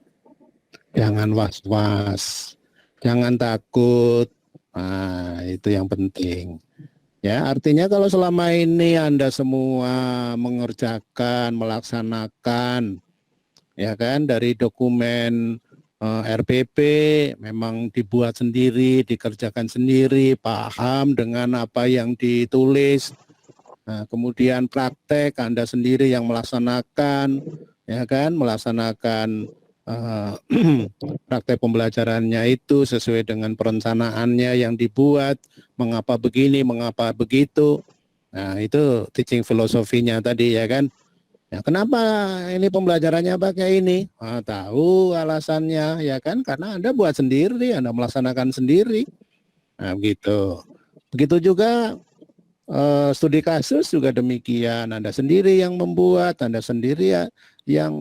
Jangan was-was, jangan takut. Nah, itu yang penting. Ya, artinya kalau selama ini Anda semua mengerjakan, melaksanakan, ya kan, dari dokumen RPP memang dibuat sendiri, dikerjakan sendiri, paham dengan apa yang ditulis. Nah, kemudian praktek Anda sendiri yang melaksanakan, ya kan, melaksanakan praktek pembelajarannya itu sesuai dengan perencanaannya yang dibuat, mengapa begini, mengapa begitu. Nah, itu teaching filosofinya tadi ya kan. Ya, kenapa ini pembelajarannya pakai ini? Nah, tahu alasannya ya kan, karena Anda buat sendiri, Anda melaksanakan sendiri. Nah, begitu. Begitu juga studi kasus juga demikian. Anda sendiri yang membuat, Anda sendiri yang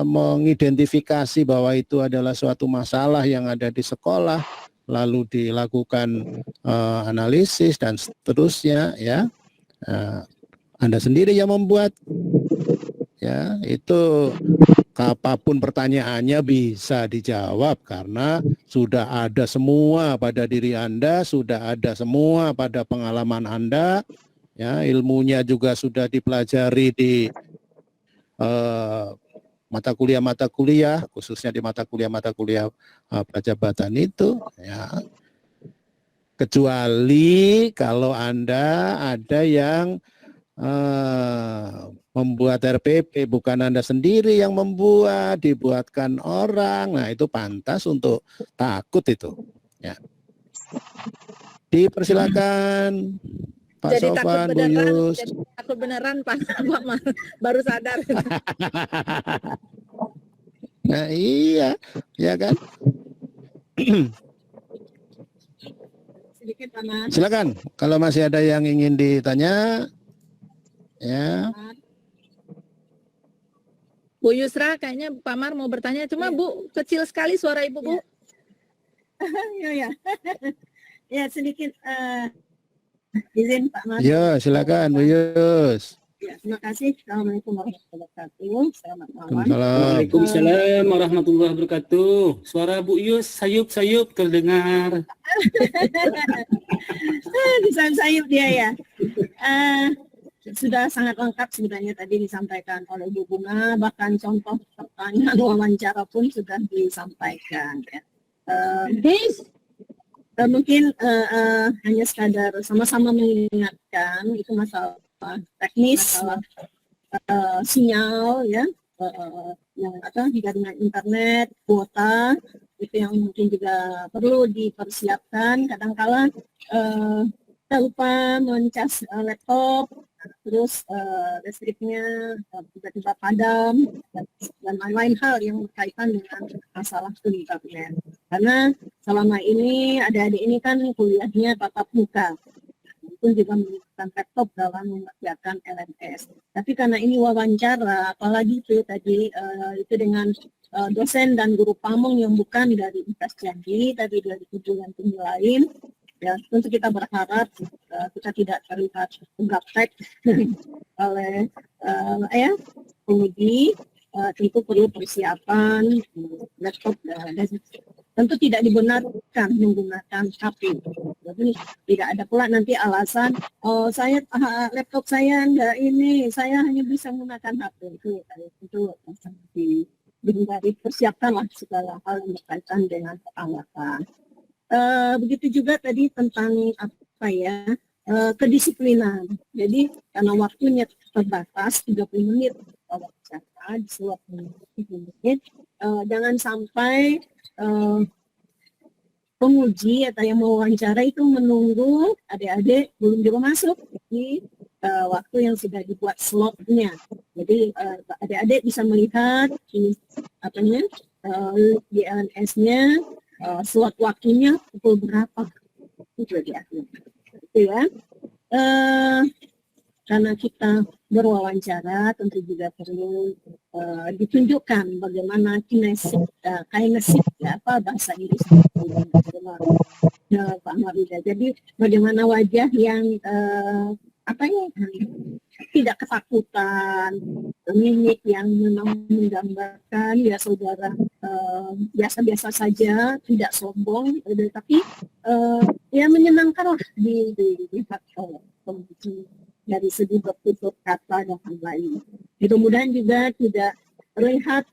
mengidentifikasi bahwa itu adalah suatu masalah yang ada di sekolah, lalu dilakukan analisis dan seterusnya ya. Anda sendiri yang membuat. Ya, itu apapun pertanyaannya bisa dijawab karena sudah ada semua pada diri Anda, sudah ada semua pada pengalaman Anda, ya, ilmunya juga sudah dipelajari di mata kuliah, khususnya di mata kuliah prajabatan itu, ya. Kecuali kalau Anda ada yang membuat RPP, bukan Anda sendiri yang membuat, dibuatkan orang, nah itu pantas untuk takut itu. Ya. Dipersilakan Pak Jadi Sofan, Bu Yus. jadi takut beneran Pak Mar, baru sadar. Nah iya, ya kan. Sedikit Pak Mar. Silakan, kalau masih ada yang ingin ditanya. Ya. Bu Yusra, kayaknya Pak Mar mau bertanya, cuma Bu kecil sekali suara Ibu Bu. Ya. Ya sedikit izin Pak Mar. Ya, silakan Bu Yus. Ya, terima kasih. Assalamualaikum warahmatullahi wabarakatuh. Selamat malam. Waalaikumsalam warahmatullahi wabarakatuh. Suara Bu Yus sayup-sayup terdengar. Disayup dia ya. Sudah sangat lengkap sebenarnya tadi disampaikan oleh Bu Bunga, bahkan contoh pertanyaan wawancara pun sudah disampaikan ya. Mungkin hanya sekadar sama-sama mengingatkan itu masalah teknis, sinyal ya, yang jaringan internet, kuota itu yang mungkin juga perlu dipersiapkan. Kadang-kala kita lupa mencas laptop, terus listriknya tiba-tiba padam dan lain-lain hal yang berkaitan dengan masalah studi internet. Karena selama ini adik-adik ini kan kuliahnya tatap muka, itu juga menggunakan laptop dalam mengerjakan LMS. Tapi karena ini wawancara, apalagi itu tadi itu dengan dosen dan guru pamong yang bukan dari Universitas Jambi, tapi dari perguruan tinggi lain. Ya, tentu kita berharap kita tidak terlihat gaptek oleh penguji. Tentu perlu persiapan laptop dan tentu tidak dibenarkan menggunakan HP. Jadi tidak ada pula nanti alasan, oh saya laptop saya enggak ini, saya hanya bisa menggunakan HP. Itu dihindari, persiapkanlah segala hal yang berkaitan dengan peralatan. Begitu juga tadi tentang apa ya, kedisiplinan. Jadi karena waktunya terbatas 30 menit wawancara di seluruh 30 menit, jangan sampai penguji atau yang mau wawancara itu menunggu adik-adik belum juga masuk di waktu yang sudah dibuat slotnya. Jadi adik-adik bisa melihat di LNS-nya slot waktunya pukul berapa itu dia. Itu ya. Karena kita berwawancara tentu juga perlu ditunjukkan bagaimana kinesis ya, apa bahasa Inggris Pak Marida. Jadi bagaimana wajah yang tidak ketakutan, mimik yang memang menggambarkan ya saudara biasa-biasa saja, tidak sombong, tapi ya menyenangkanlah dilihat penguji dari segi bertutur kata dan lain-lain. Mudah-mudahan juga tidak terlihat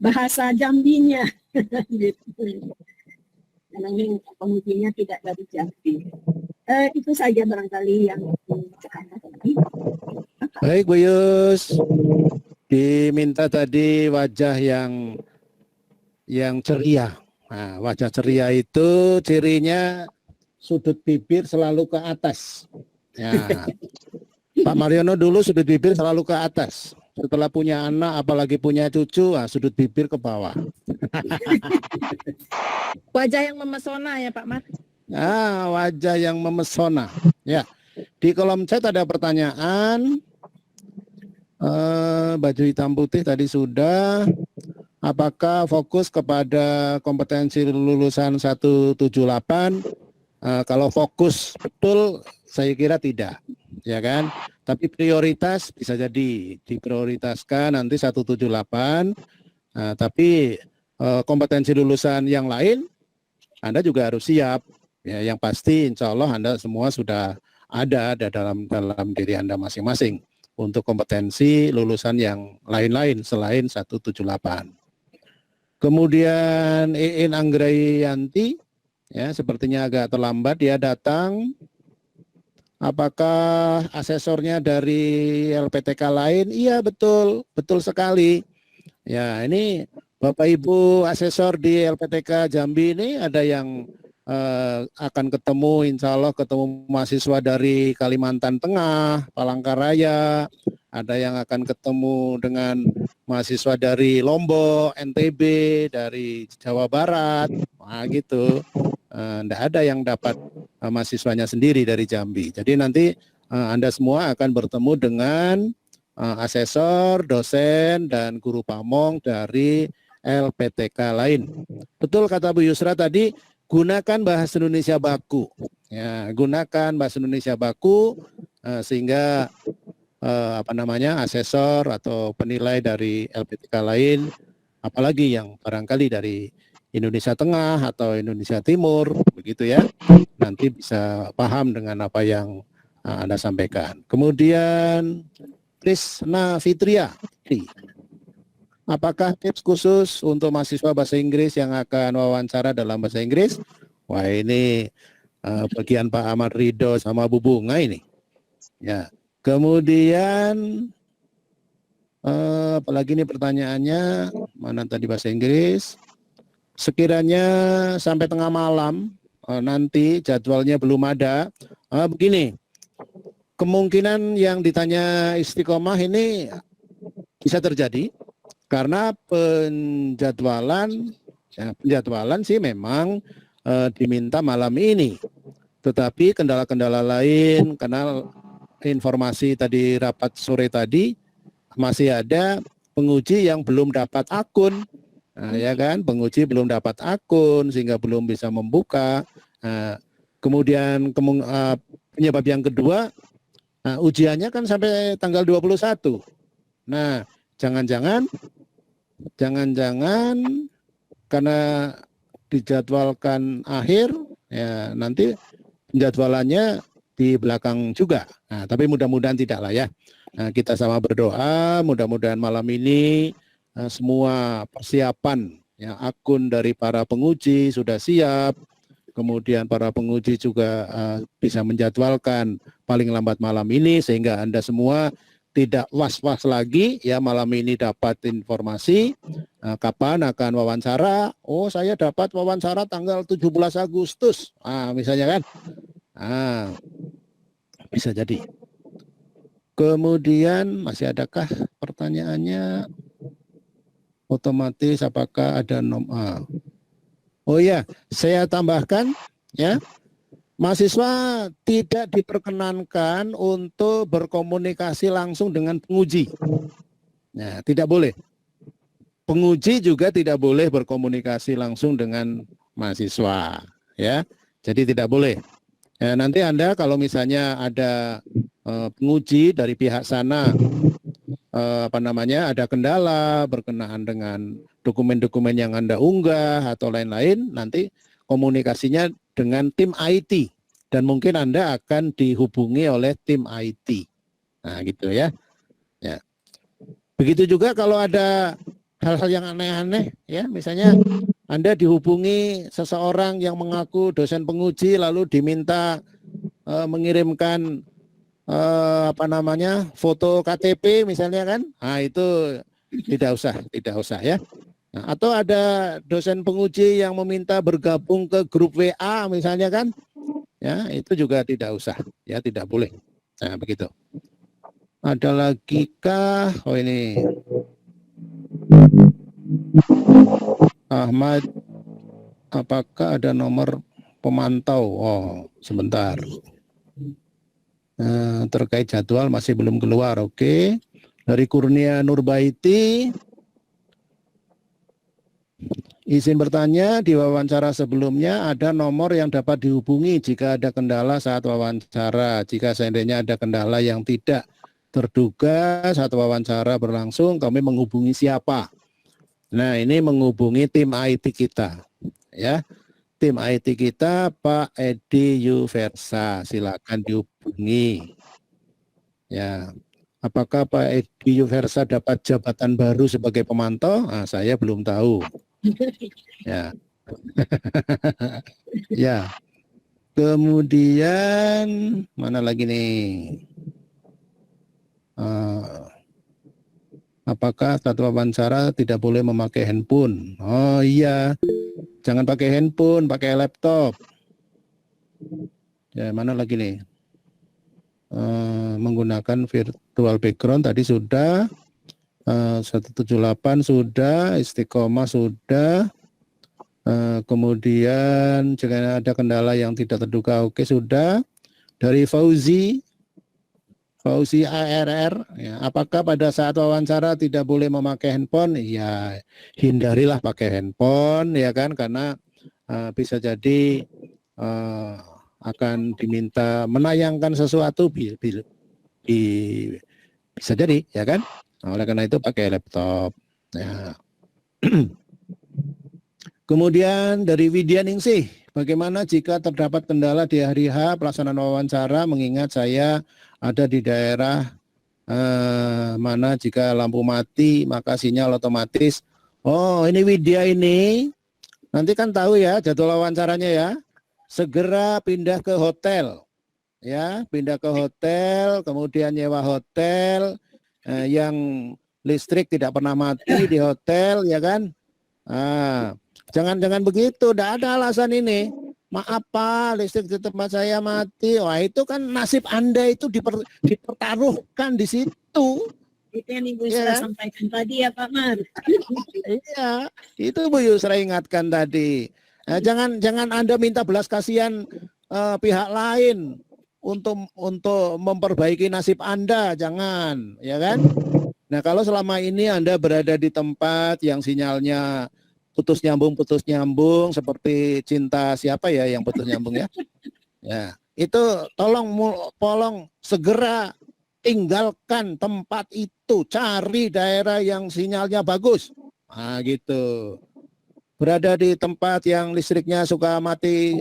bahasa Jambinya, gitu. Karena ini pengujinya tidak dari Jambi. Itu saja barangkali yang tadi. Baik Bu Yus, diminta tadi wajah yang ceria. Nah, wajah ceria itu cirinya sudut bibir selalu ke atas. Ya. Pak Mariono dulu sudut bibir selalu ke atas. Setelah punya anak, apalagi punya cucu, sudut bibir ke bawah. Wajah yang memesona ya Pak Mar. Wajah yang memesona. Ya, di kolom chat ada pertanyaan. Baju hitam putih tadi sudah. Apakah fokus kepada kompetensi lulusan 178? Kalau fokus betul, saya kira tidak, ya kan? Tapi prioritas bisa jadi diprioritaskan nanti 178. Tapi kompetensi lulusan yang lain, Anda juga harus siap. Ya, yang pasti, insya Allah Anda semua sudah ada dalam diri Anda masing-masing untuk kompetensi lulusan yang lain-lain selain 178. Kemudian Iin Anggrayanti. Ya, sepertinya agak terlambat dia datang. Apakah asesornya dari LPTK lain? Iya, betul sekali. Ya, ini Bapak Ibu asesor di LPTK Jambi ini ada yang akan ketemu, insya Allah ketemu mahasiswa dari Kalimantan Tengah, Palangkaraya, ada yang akan ketemu dengan mahasiswa dari Lombok, NTB, dari Jawa Barat, gitu. Tidak ada yang dapat mahasiswanya sendiri dari Jambi. Jadi nanti Anda semua akan bertemu dengan asesor, dosen, dan guru pamong dari LPTK lain. Betul kata Bu Yusra tadi, gunakan bahasa Indonesia baku. Ya, gunakan bahasa Indonesia baku sehingga asesor atau penilai dari LPTK lain, apalagi yang barangkali dari Indonesia Tengah atau Indonesia Timur, begitu ya, nanti bisa paham dengan apa yang Anda sampaikan. Kemudian Krisna Fitria, apakah tips khusus untuk mahasiswa bahasa Inggris yang akan wawancara dalam bahasa Inggris? Wah, ini bagian Pak Ahmad Ridho sama Bu Bunga ini. Ya. Kemudian apalagi ini pertanyaannya, mana tadi bahasa Inggris? Sekiranya sampai tengah malam nanti jadwalnya belum ada, begini, kemungkinan yang ditanya istiqomah ini bisa terjadi karena penjadwalan sih memang diminta malam ini, tetapi kendala-kendala lain karena informasi tadi rapat sore tadi masih ada penguji yang belum dapat akun. Ya kan, penguji belum dapat akun sehingga belum bisa membuka. Kemudian penyebab yang kedua, ujiannya kan sampai tanggal 21. Nah, jangan-jangan karena dijadwalkan akhir, ya nanti penjadwalannya di belakang juga. Nah, tapi mudah-mudahan tidak lah ya. Nah, kita sama berdoa, mudah-mudahan malam ini semua persiapan ya, akun dari para penguji sudah siap. Kemudian para penguji juga bisa menjadwalkan paling lambat malam ini sehingga Anda semua tidak was-was lagi ya, malam ini dapat informasi kapan akan wawancara. Oh, saya dapat wawancara tanggal 17 Agustus. Misalnya kan. Bisa jadi. Kemudian masih adakah pertanyaannya? Otomatis apakah ada nomor? Oh ya, saya tambahkan ya. Mahasiswa tidak diperkenankan untuk berkomunikasi langsung dengan penguji. Nah, tidak boleh. Penguji juga tidak boleh berkomunikasi langsung dengan mahasiswa, ya. Jadi tidak boleh. Ya, nanti Anda kalau misalnya ada penguji dari pihak sana, ada kendala berkenaan dengan dokumen-dokumen yang Anda unggah atau lain-lain, nanti komunikasinya dengan tim IT dan mungkin Anda akan dihubungi oleh tim IT. Nah, gitu ya. Ya. Begitu juga kalau ada hal-hal yang aneh-aneh ya, misalnya Anda dihubungi seseorang yang mengaku dosen penguji lalu diminta mengirimkan foto KTP misalnya kan. Nah, itu tidak usah ya. Nah, atau ada dosen penguji yang meminta bergabung ke grup WA misalnya kan, ya itu juga tidak usah, ya tidak boleh. Nah begitu. Ada lagi kah? Oh ini Ahmad, apakah ada nomor pemantau? Oh sebentar. Terkait jadwal masih belum keluar. Oke. Dari Kurnia Nurbaiti. Izin bertanya, di wawancara sebelumnya ada nomor yang dapat dihubungi jika ada kendala saat wawancara. Jika seandainya ada kendala yang tidak terduga saat wawancara berlangsung, kami menghubungi siapa? Nah, ini menghubungi tim IT kita. Ya, tim IT kita Pak Edi Yuversa, silakan dihubungi. Ya, apakah Pak Edi Yuversa dapat jabatan baru sebagai pemantau? Saya belum tahu. Ya. Ya. Kemudian mana lagi nih? Apakah saat wawancara tidak boleh memakai handphone? Oh iya, jangan pakai handphone, pakai laptop. Ya, mana lagi nih? Menggunakan virtual background tadi sudah. 178 sudah, istiqomah sudah, kemudian jika ada kendala yang tidak terduga, oke sudah. Dari Fauzi ARR, ya, apakah pada saat wawancara tidak boleh memakai handphone? Ya hindarilah pakai handphone, ya kan, karena bisa jadi akan diminta menayangkan sesuatu, bisa jadi, ya kan. Nah, oleh karena itu pakai laptop. Ya. Kemudian dari Widya Ningsih, bagaimana jika terdapat kendala di hari H pelaksanaan wawancara, mengingat saya ada di daerah mana jika lampu mati maka sinyal otomatis. Oh, ini Widya ini, nanti kan tahu ya jadwal wawancaranya ya. Segera pindah ke hotel, ya, pindah ke hotel, kemudian nyewa hotel. Yang listrik tidak pernah mati di hotel, ya kan? Jangan begitu, tidak ada alasan ini. Maaf Pak, listrik di tempat saya mati. Wah itu kan nasib Anda itu dipertaruhkan di situ. Itu yang Ibu Yusra sampaikan tadi ya Pak Mar. Iya, itu Bu Yusra ingatkan tadi. Nah, jangan Anda minta belas kasihan pihak lain untuk memperbaiki nasib Anda, jangan, ya kan? Nah, kalau selama ini Anda berada di tempat yang sinyalnya putus nyambung seperti cinta siapa ya yang putus nyambung ya? Ya, itu tolong segera tinggalkan tempat itu, cari daerah yang sinyalnya bagus. Nah, gitu. berada di tempat yang listriknya suka mati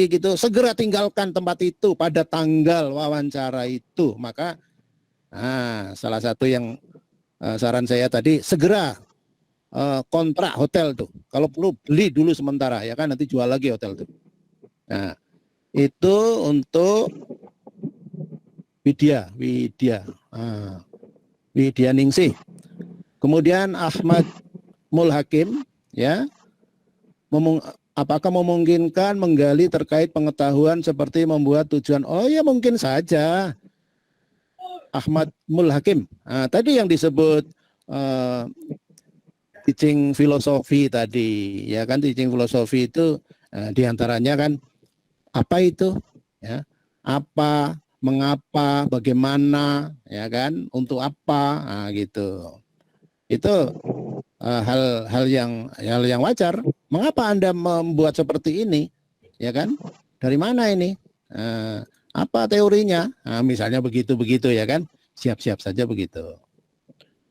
gitu, segera tinggalkan tempat itu pada tanggal wawancara itu. Maka salah satu yang saran saya tadi, segera kontrak hotel tuh. Kalau perlu beli dulu sementara ya kan, nanti jual lagi hotel tuh. Nah, itu untuk Widya Ningsih. Kemudian Ahmad Mulhakim ya, apakah memungkinkan menggali terkait pengetahuan seperti membuat tujuan? Oh ya, mungkin saja. Ahmad Mulhakim. Tadi yang disebut teaching filosofi tadi, ya kan, teaching filosofi itu diantaranya kan apa itu? Ya, apa, mengapa, bagaimana, ya kan, untuk apa, gitu. Itu hal yang wajar. Mengapa Anda membuat seperti ini? Ya kan? Dari mana ini? Apa teorinya? Misalnya begitu ya kan? Siap-siap saja begitu.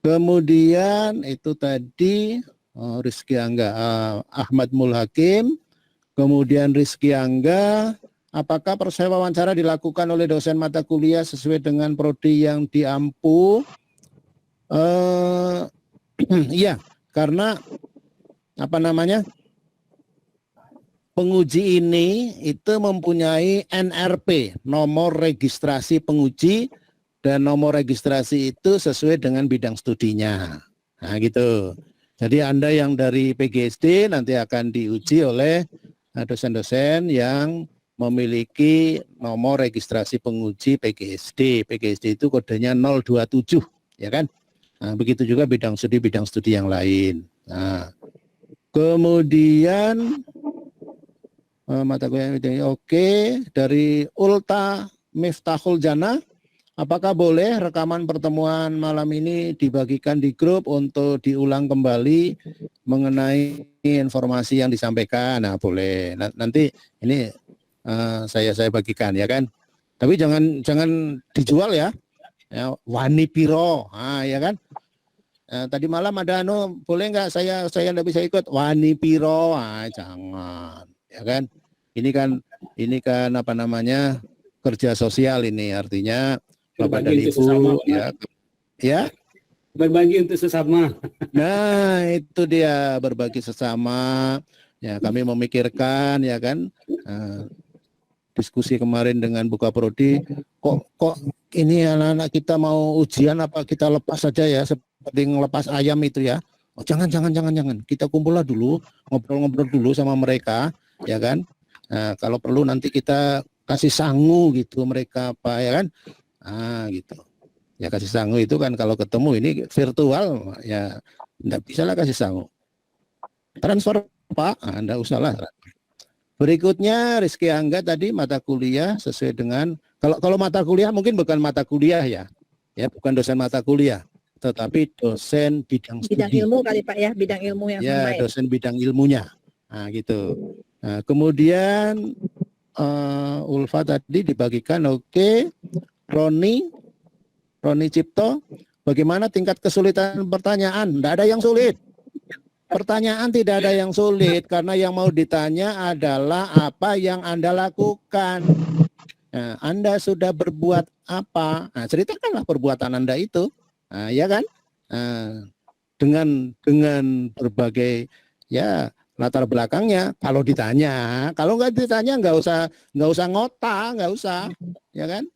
Kemudian itu tadi Rizky Angga, Ahmad Mulhakim, kemudian Rizky Angga, apakah proses wawancara dilakukan oleh dosen mata kuliah sesuai dengan prodi yang diampu? Iya, karena penguji ini itu mempunyai NRP, nomor registrasi penguji, dan nomor registrasi itu sesuai dengan bidang studinya. Nah gitu. Jadi Anda yang dari PGSD nanti akan diuji oleh dosen-dosen yang memiliki nomor registrasi penguji PGSD. PGSD itu kodenya 027, ya kan? Nah, begitu juga bidang studi yang lain. Nah, kemudian mata kuliah oke, dari Ulta Miftahul Jannah, apakah boleh rekaman pertemuan malam ini dibagikan di grup untuk diulang kembali mengenai informasi yang disampaikan? Nah, boleh. Nanti ini saya bagikan ya kan. Tapi jangan dijual ya. Ya, wani piro, ya kan? Tadi malam ada boleh nggak saya nggak bisa ikut, wani piro, jangan, ya kan? Ini kan kerja sosial ini, artinya Bapak dan Ibu ya Berbagi untuk sesama. Nah, itu dia, berbagi sesama. Ya, kami memikirkan ya kan. Diskusi kemarin dengan Buka Prodi, kok ini anak-anak kita mau ujian, apa kita lepas saja ya, seperti ngelepas ayam itu ya. Oh, jangan. Kita kumpullah dulu, ngobrol-ngobrol dulu sama mereka, ya kan. Nah, kalau perlu nanti kita kasih sangu gitu mereka apa ya kan. Gitu. Ya kasih sangu itu kan kalau ketemu ini virtual ya enggak bisa lah kasih sangu. Transfer Pak, enggak usah lah. Berikutnya Rizky Angga tadi mata kuliah sesuai dengan kalau mata kuliah mungkin bukan mata kuliah ya bukan dosen mata kuliah, tetapi dosen bidang ilmu kali Pak ya, bidang ilmu yang ya dosen bidang ilmunya. Nah gitu. Nah, kemudian Ulfa tadi dibagikan oke. Roni Cipto, bagaimana tingkat kesulitan pertanyaan? Tidak ada yang sulit. Pertanyaan tidak ada yang sulit karena yang mau ditanya adalah apa yang Anda lakukan. Nah, Anda sudah berbuat apa? Nah, ceritakanlah perbuatan Anda itu, ya kan? Dengan berbagai ya latar belakangnya. Kalau ditanya, kalau nggak ditanya nggak usah ngotak, nggak usah, ya kan?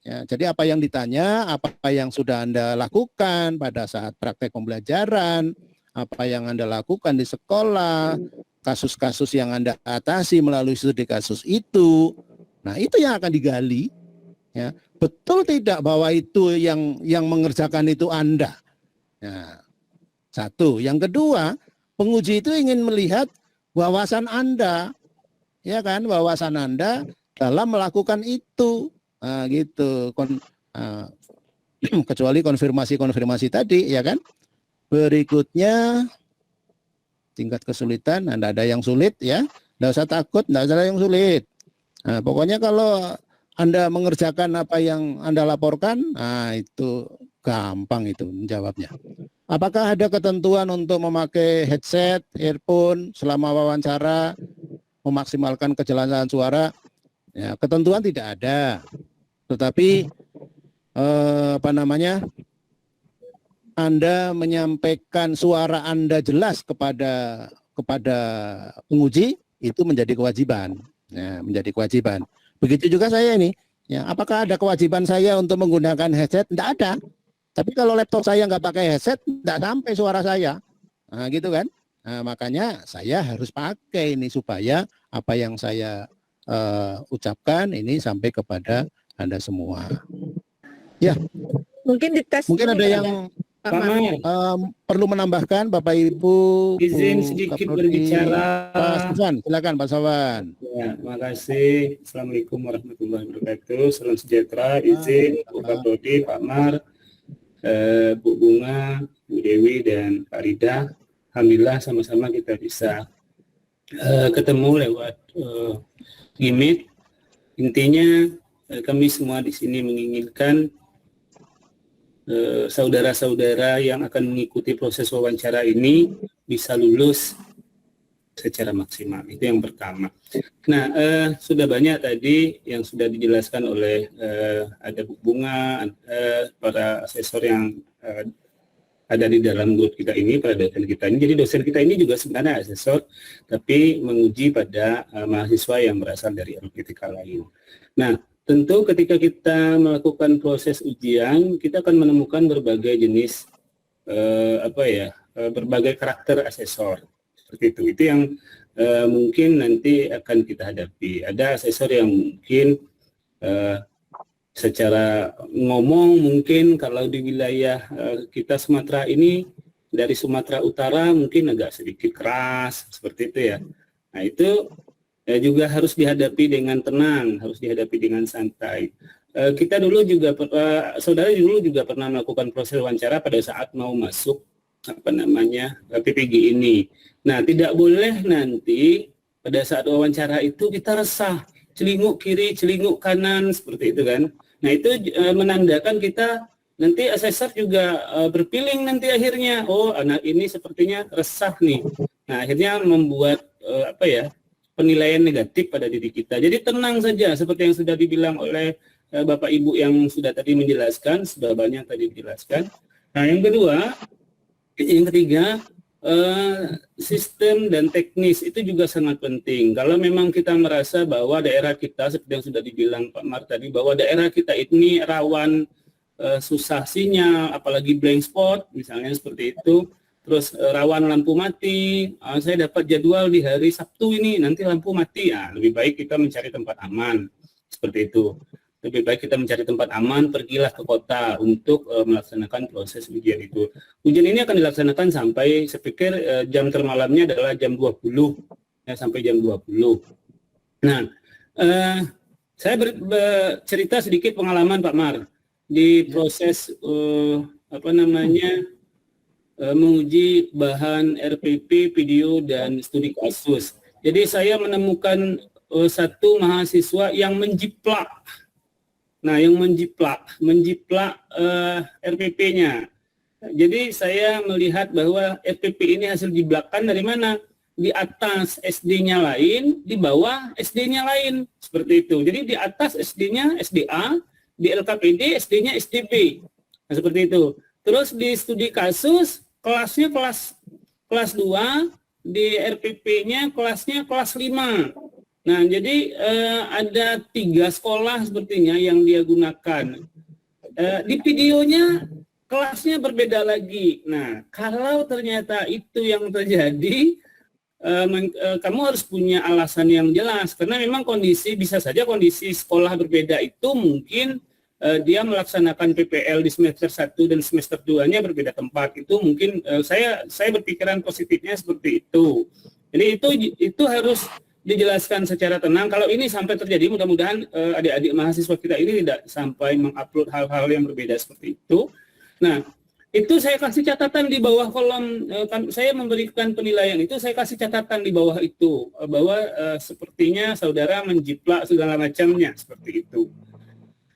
Ya, jadi apa yang ditanya, apa yang sudah Anda lakukan pada saat praktek pembelajaran, apa yang Anda lakukan di sekolah, kasus-kasus yang Anda atasi melalui studi kasus itu. Nah, itu yang akan digali. Ya, betul tidak bahwa itu yang mengerjakan itu Anda? Ya, satu. Yang kedua, penguji itu ingin melihat wawasan Anda, ya kan? Wawasan Anda dalam melakukan itu. Nah, gitu. Kecuali konfirmasi tadi, ya kan? Berikutnya tingkat kesulitan, Anda ada yang sulit ya, tidak usah takut, tidak ada yang sulit. Nah, pokoknya kalau Anda mengerjakan apa yang Anda laporkan, nah itu gampang itu menjawabnya. Apakah ada ketentuan untuk memakai headset, earphone selama wawancara, memaksimalkan kejelasan suara? Ya, ketentuan tidak ada. Tetapi Anda menyampaikan suara Anda jelas kepada penguji, itu menjadi kewajiban. Ya, menjadi kewajiban. Begitu juga saya ini. Ya, apakah ada kewajiban saya untuk menggunakan headset? Tidak ada. Tapi kalau laptop saya nggak pakai headset, tidak sampai suara saya. Nah, gitu kan? Nah, makanya saya harus pakai ini supaya apa yang saya ucapkan ini sampai kepada Anda semua. Ya. Mungkin dites. Mungkin ada yang Pak Mar, perlu menambahkan, Bapak Ibu. izin Bu sedikit Kaprodi. berbicara. Pak Safwan, silakan Pak Safwan. Ya, terima kasih. Assalamualaikum warahmatullahi wabarakatuh. Salam sejahtera. Izin Bu Kaprodi, Pak Mar, Bu Bunga, Bu Dewi, dan Pak Rida. Alhamdulillah sama-sama kita bisa ketemu lewat Meet. Intinya kami semua di sini menginginkan saudara-saudara yang akan mengikuti proses wawancara ini bisa lulus secara maksimal. Itu yang pertama. Nah, sudah banyak tadi yang sudah dijelaskan oleh ada Bu Bunga, para asesor yang ada di dalam grup kita ini, para dosen kita ini. Jadi dosen kita ini juga sebenarnya asesor, tapi menguji pada mahasiswa yang berasal dari LPTK lain. Nah, tentu ketika kita melakukan proses ujian, kita akan menemukan berbagai jenis berbagai karakter asesor. Seperti itu. Itu yang mungkin nanti akan kita hadapi. Ada asesor yang mungkin secara ngomong mungkin kalau di wilayah kita Sumatera ini, dari Sumatera Utara mungkin agak sedikit keras, seperti itu ya. Nah, itu juga harus dihadapi dengan tenang, harus dihadapi dengan santai. Kita dulu juga, saudara dulu juga pernah melakukan proses wawancara pada saat mau masuk PPG ini. Nah, tidak boleh nanti pada saat wawancara itu kita resah, celinguk kiri, celinguk kanan, seperti itu kan. Nah, itu menandakan kita nanti asesor juga berpiling nanti akhirnya, oh anak ini sepertinya resah nih. Nah, akhirnya membuat penilaian negatif pada diri kita. Jadi tenang saja, seperti yang sudah dibilang oleh Bapak Ibu yang sudah tadi menjelaskan, sudah banyak tadi dijelaskan. Nah, yang ketiga, sistem dan teknis itu juga sangat penting. Kalau memang kita merasa bahwa daerah kita, seperti yang sudah dibilang Pak Mar tadi, bahwa daerah kita ini rawan susah sinyal, apalagi blank spot, misalnya seperti itu, terus rawan lampu mati, saya dapat jadwal di hari Sabtu ini, nanti lampu mati, lebih baik kita mencari tempat aman, seperti itu. Lebih baik kita mencari tempat aman, pergilah ke kota untuk melaksanakan proses ujian itu. Ujian ini akan dilaksanakan sampai, saya pikir jam termalamnya adalah jam 20, ya, sampai jam 20. Nah, saya bercerita sedikit pengalaman Pak Mar di proses menguji bahan RPP, video, dan studi kasus. Jadi saya menemukan satu mahasiswa yang menjiplak. Nah, yang menjiplak RPP-nya. Jadi saya melihat bahwa RPP ini hasil jiblakan dari mana? Di atas SD-nya lain, di bawah SD-nya lain. Seperti itu. Jadi di atas SD-nya SDA, di LKPD SD-nya SDB. Nah, seperti itu. Terus di studi kasus, kelasnya kelas 2, di RPP-nya kelasnya kelas 5. Nah, jadi ada 3 sekolah sepertinya yang dia gunakan. Di videonya kelasnya berbeda lagi. Nah, kalau ternyata itu yang terjadi, kamu harus punya alasan yang jelas. Karena memang bisa saja kondisi sekolah berbeda itu mungkin dia melaksanakan PPL di semester 1 dan semester 2-nya berbeda tempat. Itu mungkin saya berpikiran positifnya seperti itu. Jadi itu harus dijelaskan secara tenang. Kalau ini sampai terjadi, mudah-mudahan adik-adik mahasiswa kita ini tidak sampai mengupload hal-hal yang berbeda seperti itu. Nah, itu saya kasih catatan di bawah kolom, saya memberikan penilaian itu, saya kasih catatan di bawah itu, bahwa sepertinya saudara menjiplak segala macamnya, seperti itu.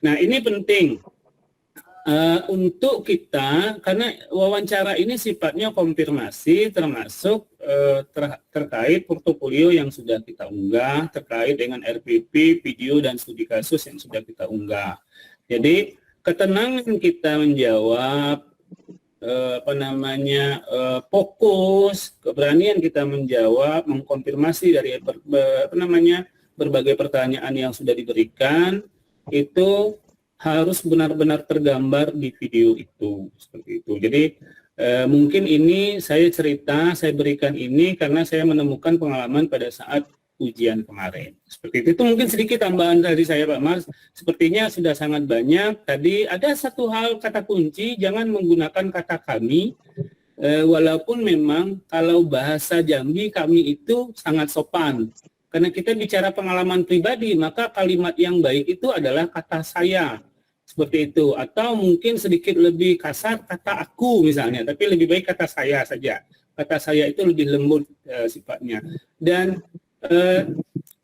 Nah, ini penting. untuk kita, karena wawancara ini sifatnya konfirmasi termasuk terkait portofolio yang sudah kita unggah, terkait dengan RPP, video dan studi kasus yang sudah kita unggah. Jadi ketenangan kita menjawab, fokus, keberanian kita menjawab, mengkonfirmasi dari berbagai pertanyaan yang sudah diberikan itu harus benar-benar tergambar di video itu, seperti itu. Jadi mungkin ini saya berikan ini karena saya menemukan pengalaman pada saat ujian kemarin. Seperti itu mungkin sedikit tambahan dari saya, Pak Mas. Sepertinya sudah sangat banyak. Tadi ada satu hal kata kunci, jangan menggunakan kata kami. Walaupun memang kalau bahasa Jambi kami itu sangat sopan. Karena kita bicara pengalaman pribadi, maka kalimat yang baik itu adalah kata saya. Seperti itu. Atau mungkin sedikit lebih kasar kata aku misalnya, tapi lebih baik kata saya saja. Kata saya itu lebih lembut sifatnya. Dan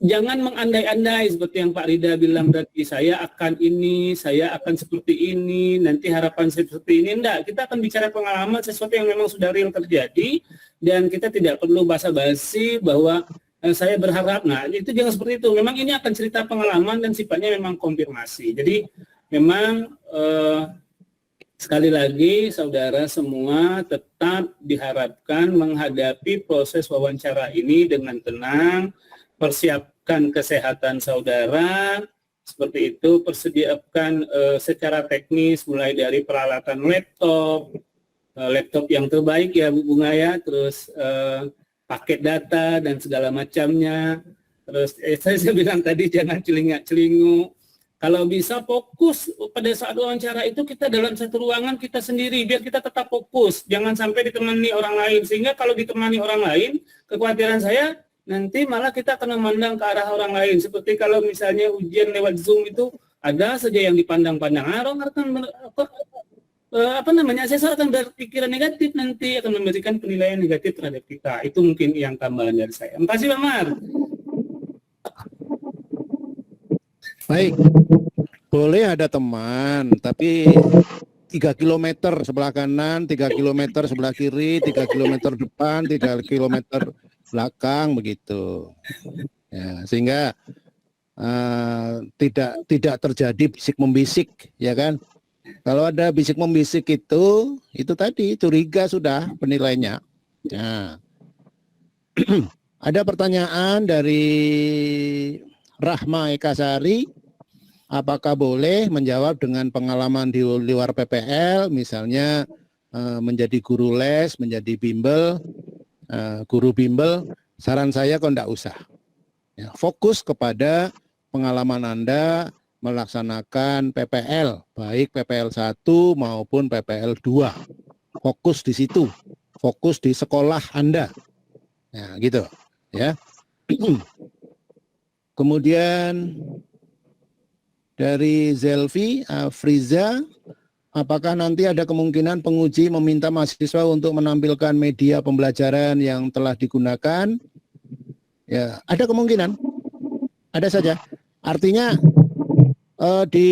jangan mengandai-andai seperti yang Pak Rida bilang tadi, saya akan ini, saya akan seperti ini, nanti harapan saya seperti ini. Enggak, kita akan bicara pengalaman sesuatu yang memang sudah real terjadi, dan kita tidak perlu basa-basi bahwa saya berharap, nah itu jangan seperti itu. Memang ini akan cerita pengalaman dan sifatnya memang konfirmasi. Jadi memang sekali lagi saudara semua tetap diharapkan menghadapi proses wawancara ini dengan tenang, persiapkan kesehatan saudara, seperti itu, persediakan secara teknis mulai dari peralatan laptop yang terbaik ya Bu Bunga ya, terus paket data dan segala macamnya. Terus saya bilang tadi jangan celingak-celinguk. Kalau bisa fokus pada saat wawancara itu kita dalam satu ruangan kita sendiri biar kita tetap fokus. Jangan sampai ditemani orang lain, sehingga kalau ditemani orang lain, kekhawatiran saya nanti malah kita akan memandang ke arah orang lain. Seperti kalau misalnya ujian lewat Zoom itu ada saja yang dipandang-pandang. Orang akan asesor akan berpikiran negatif, nanti akan memberikan penilaian negatif terhadap kita. Itu mungkin yang tambahan dari saya. Terima kasih, Pak Mar. Baik, boleh ada teman, tapi 3 km sebelah kanan, 3 km sebelah kiri, 3 km depan, 3 km belakang, begitu. Ya, sehingga tidak terjadi bisik-membisik, ya kan? Kalau ada bisik-membisik itu tadi curiga sudah penilainya. Nah, ada pertanyaan dari Rahma Ekasari, apakah boleh menjawab dengan pengalaman di luar PPL, misalnya menjadi guru les, menjadi bimbel, guru bimbel? Saran saya kok enggak usah. Ya, fokus kepada pengalaman Anda melaksanakan PPL, baik PPL 1 maupun PPL 2. Fokus di situ, fokus di sekolah Anda. Ya, gitu. Ya. Kemudian dari Zelvi Friza, apakah nanti ada kemungkinan penguji meminta mahasiswa untuk menampilkan media pembelajaran yang telah digunakan? Ya, ada kemungkinan. Ada saja. Artinya di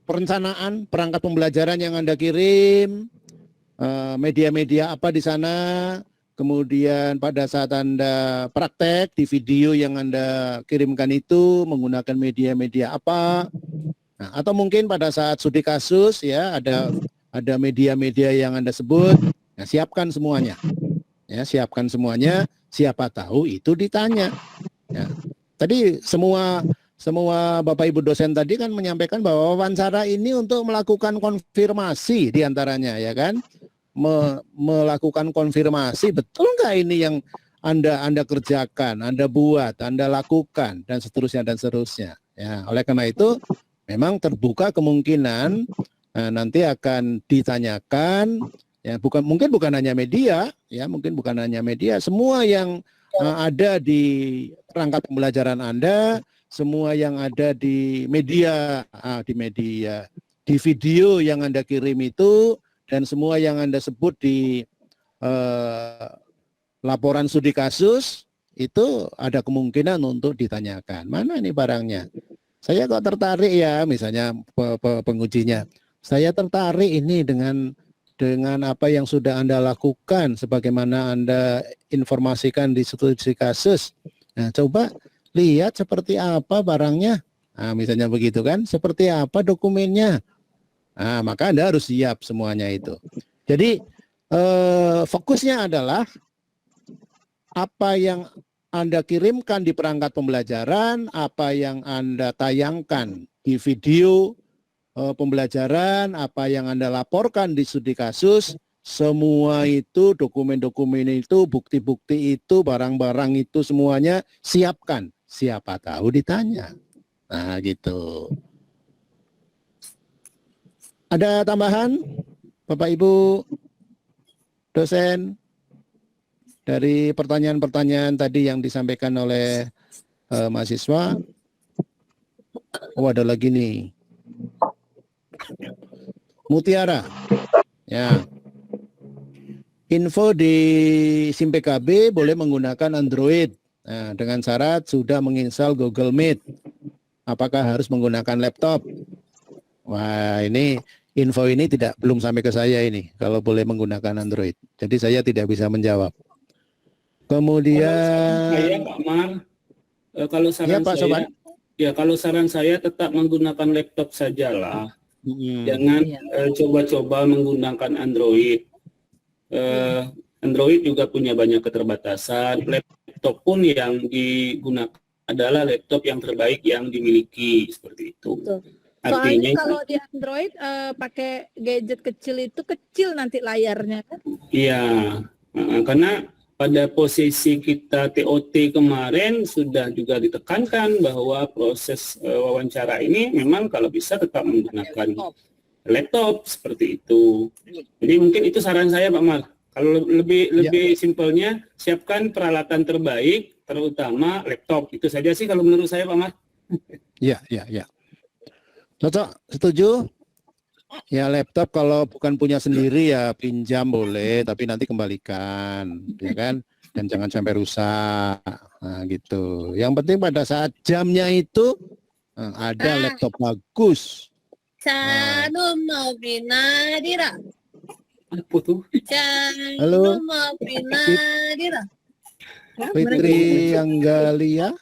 perencanaan perangkat pembelajaran yang Anda kirim, media-media apa di sana, kemudian pada saat Anda praktek di video yang Anda kirimkan itu menggunakan media-media apa, nah, atau mungkin pada saat studi kasus ya ada media-media yang Anda sebut, nah, siapkan semuanya, ya siapkan semuanya. Siapa tahu itu ditanya. Ya. Tadi semua Bapak Ibu dosen tadi kan menyampaikan bahwa wawancara ini untuk melakukan konfirmasi diantaranya, ya kan? Melakukan konfirmasi, betul nggak ini yang Anda kerjakan, Anda buat, Anda lakukan, dan seterusnya. Ya, oleh karena itu memang terbuka kemungkinan nanti akan ditanyakan, ya mungkin bukan hanya media, ya mungkin bukan hanya media, semua yang ada di perangkat pembelajaran Anda, semua yang ada di media, di video yang Anda kirim itu, dan semua yang Anda sebut di laporan studi kasus, itu ada kemungkinan untuk ditanyakan. Mana nih barangnya? Saya kok tertarik ya, misalnya pengujinya. saya tertarik ini dengan apa yang sudah Anda lakukan, sebagaimana Anda informasikan di studi kasus. Nah, coba lihat seperti apa barangnya. Nah, misalnya begitu kan, seperti apa dokumennya. Nah, maka Anda harus siap semuanya itu. Jadi fokusnya adalah apa yang Anda kirimkan di perangkat pembelajaran, apa yang Anda tayangkan di video pembelajaran, apa yang Anda laporkan di studi kasus, semua itu, dokumen-dokumen itu, bukti-bukti itu, barang-barang itu semuanya siapkan. Siapa tahu ditanya. Nah, gitu. Ada tambahan, Bapak Ibu dosen, dari pertanyaan-pertanyaan tadi yang disampaikan oleh mahasiswa? Oh, ada lagi nih. Mutiara. Ya. Info di SIM PKB boleh menggunakan Android. Nah, dengan syarat sudah menginstal Google Meet. Apakah harus menggunakan laptop? Wah, ini info ini belum sampai ke saya ini, kalau boleh menggunakan Android. Jadi saya tidak bisa menjawab. Kemudian Saya Pak Mar, kalau saran ya, Pak saya, Sobat. ya kalau saran saya tetap menggunakan laptop sajalah. Jangan coba-coba menggunakan Android. Android juga punya banyak keterbatasan. Laptop pun yang digunakan adalah laptop yang terbaik yang dimiliki, seperti itu. Betul. Artinya Soalnya kalau di Android pakai gadget kecil itu kecil nanti layarnya kan? iya, karena pada posisi kita TOT kemarin sudah juga ditekankan bahwa proses wawancara ini memang kalau bisa tetap menggunakan laptop seperti itu. Jadi mungkin itu saran saya Pak Mar. Kalau lebih simpelnya siapkan peralatan terbaik, terutama laptop. Itu saja sih kalau menurut saya Pak Mar. Ya. Cocok, setuju? Ya, laptop kalau bukan punya sendiri ya pinjam boleh, tapi nanti kembalikan, ya kan? Dan jangan sampai rusak. Nah, gitu. Yang penting pada saat jamnya itu ada laptop bagus. Halo. Apa tuh? Halo, Fitri Anggalia.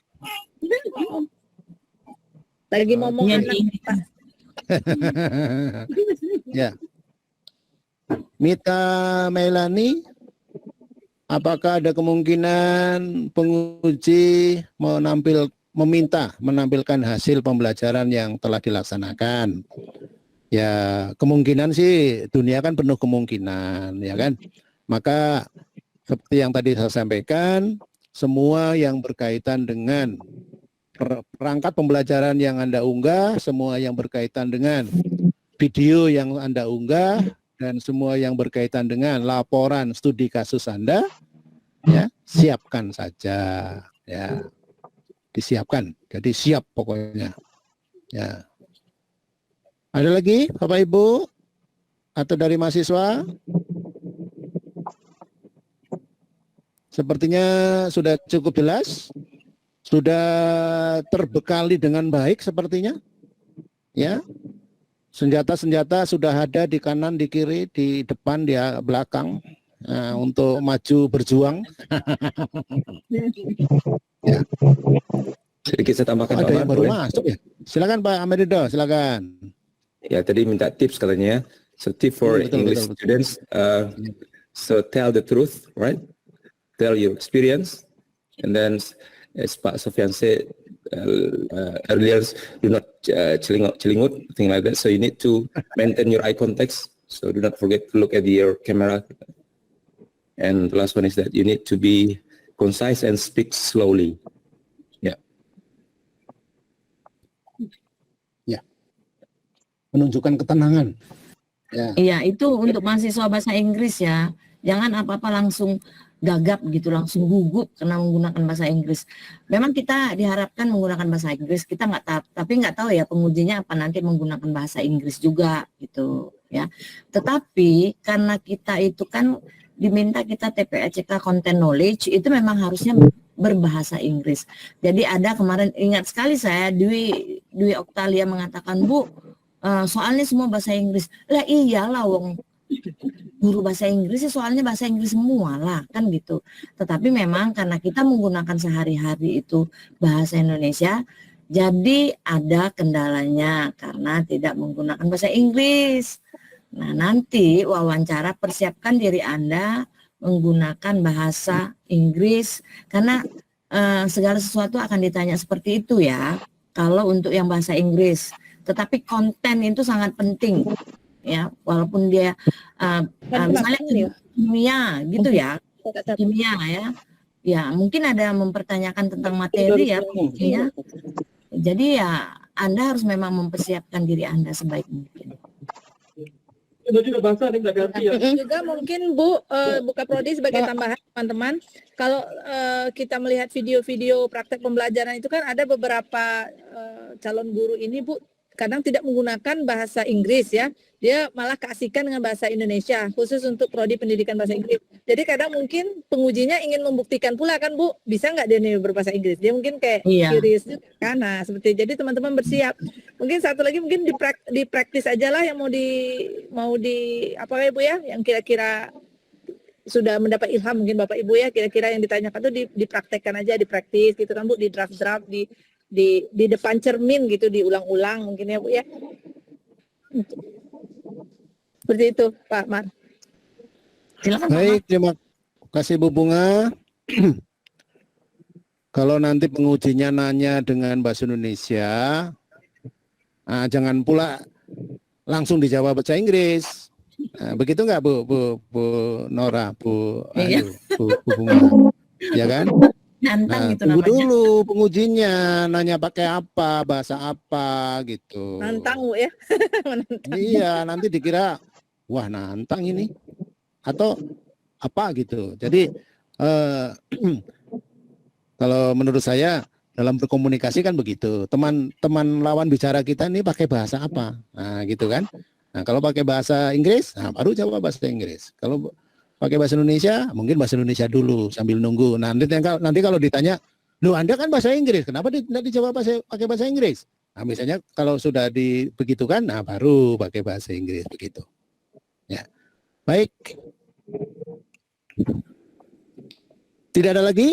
Lagi ngomong anak, Pak. Ya. Mita Melani, apakah ada kemungkinan penguji meminta menampilkan hasil pembelajaran yang telah dilaksanakan? Ya, kemungkinan sih dunia kan penuh kemungkinan, ya kan? Maka seperti yang tadi saya sampaikan, semua yang berkaitan dengan perangkat pembelajaran yang Anda unggah, semua yang berkaitan dengan video yang Anda unggah, dan semua yang berkaitan dengan laporan studi kasus Anda, ya, siapkan saja, ya, disiapkan. Jadi siap pokoknya, ya. Ada lagi, Bapak Ibu, atau dari mahasiswa? Sepertinya sudah cukup jelas. Sudah terbekali dengan baik sepertinya, ya. Senjata-senjata sudah ada di kanan, di kiri, di depan, di belakang, untuk maju berjuang. Ya. Sedikit saya tambahkan Ada Pak yang Mar, baru boleh? masuk ya. Silakan Pak Amerido, silakan. Ya, tadi minta tips katanya. So tip for English students, so tell the truth, right? Tell your experience, and then as Pak Sofyan said earlier, do not celingut, thing like that. So you need to maintain your eye contact. So do not forget to look at your camera. And the last one is that you need to be concise and speak slowly. Yeah. Ya. Menunjukkan ketenangan. Ya. Iya, itu untuk mahasiswa bahasa Inggris ya. Jangan apa-apa langsung gagap gitu, langsung gugup karena menggunakan bahasa Inggris. Memang kita diharapkan menggunakan bahasa Inggris, kita tapi nggak tahu ya pengujinya apa nanti menggunakan bahasa Inggris juga gitu ya. Tetapi karena kita itu kan diminta kita TPACK content knowledge, itu memang harusnya berbahasa Inggris. Jadi ada kemarin, ingat sekali saya, Dwi Oktalia mengatakan, Bu, soalnya semua bahasa Inggris. Lah iyalah wong guru bahasa Inggris soalnya bahasa Inggris semua lah kan gitu. Tetapi memang karena kita menggunakan sehari-hari itu bahasa Indonesia, jadi ada kendalanya karena tidak menggunakan bahasa Inggris. Nah, nanti wawancara persiapkan diri Anda menggunakan bahasa Inggris karena segala sesuatu akan ditanya seperti itu ya. Kalau untuk yang bahasa Inggris, tetapi konten itu sangat penting ya, walaupun dia misalnya kimia gitu ya, kimia ya mungkin ada mempertanyakan tentang materi ya, jadi ya Anda harus memang mempersiapkan diri Anda sebaik mungkin. Juga mungkin Bu, Buka Prodi sebagai tambahan teman-teman, kalau kita melihat video-video praktek pembelajaran itu kan ada beberapa calon guru ini Bu, kadang tidak menggunakan bahasa Inggris ya, dia malah keasikan dengan bahasa Indonesia, khusus untuk Prodi Pendidikan Bahasa Inggris. Jadi kadang mungkin pengujinya ingin membuktikan pula kan Bu, bisa nggak dia nih berbahasa Inggris? Dia mungkin kayak curious juga kan, nah seperti jadi teman-teman bersiap. Mungkin satu lagi mungkin dipraktis aja lah yang mau di apa ya Bu ya, yang kira-kira sudah mendapat ilham mungkin Bapak Ibu ya, kira-kira yang ditanyakan tuh dipraktekkan aja, dipraktis gitu kan Bu, di draft di depan cermin gitu, diulang-ulang mungkin ya Bu ya. Seperti itu Pak Mar. Silakan. Baik, terima kasih Bu Bunga. Kalau nanti pengujinya nanya dengan bahasa Indonesia, jangan pula langsung dijawab bahasa Inggris. Begitu nggak Bu Nora, Bu Ayu, Bu Bunga, ya kan? Nantang gitu tunggu namanya. dulu pengujinya nanya pakai apa, bahasa apa gitu. Nantang Bu ya. Iya, nanti dikira wah nantang ini atau apa gitu. Jadi kalau menurut saya dalam berkomunikasi kan begitu. Teman lawan bicara kita ini pakai bahasa apa? Nah, gitu kan. Nah, kalau pakai bahasa Inggris, baru jawab bahasa Inggris. Kalau pakai bahasa Indonesia, mungkin bahasa Indonesia dulu sambil nunggu. Nanti kalau ditanya, "Loh, Anda kan bahasa Inggris, kenapa tidak dijawab pakai bahasa Inggris?" Nah, misalnya kalau sudah dibegitukan, baru pakai bahasa Inggris begitu. Ya. Baik. Tidak ada lagi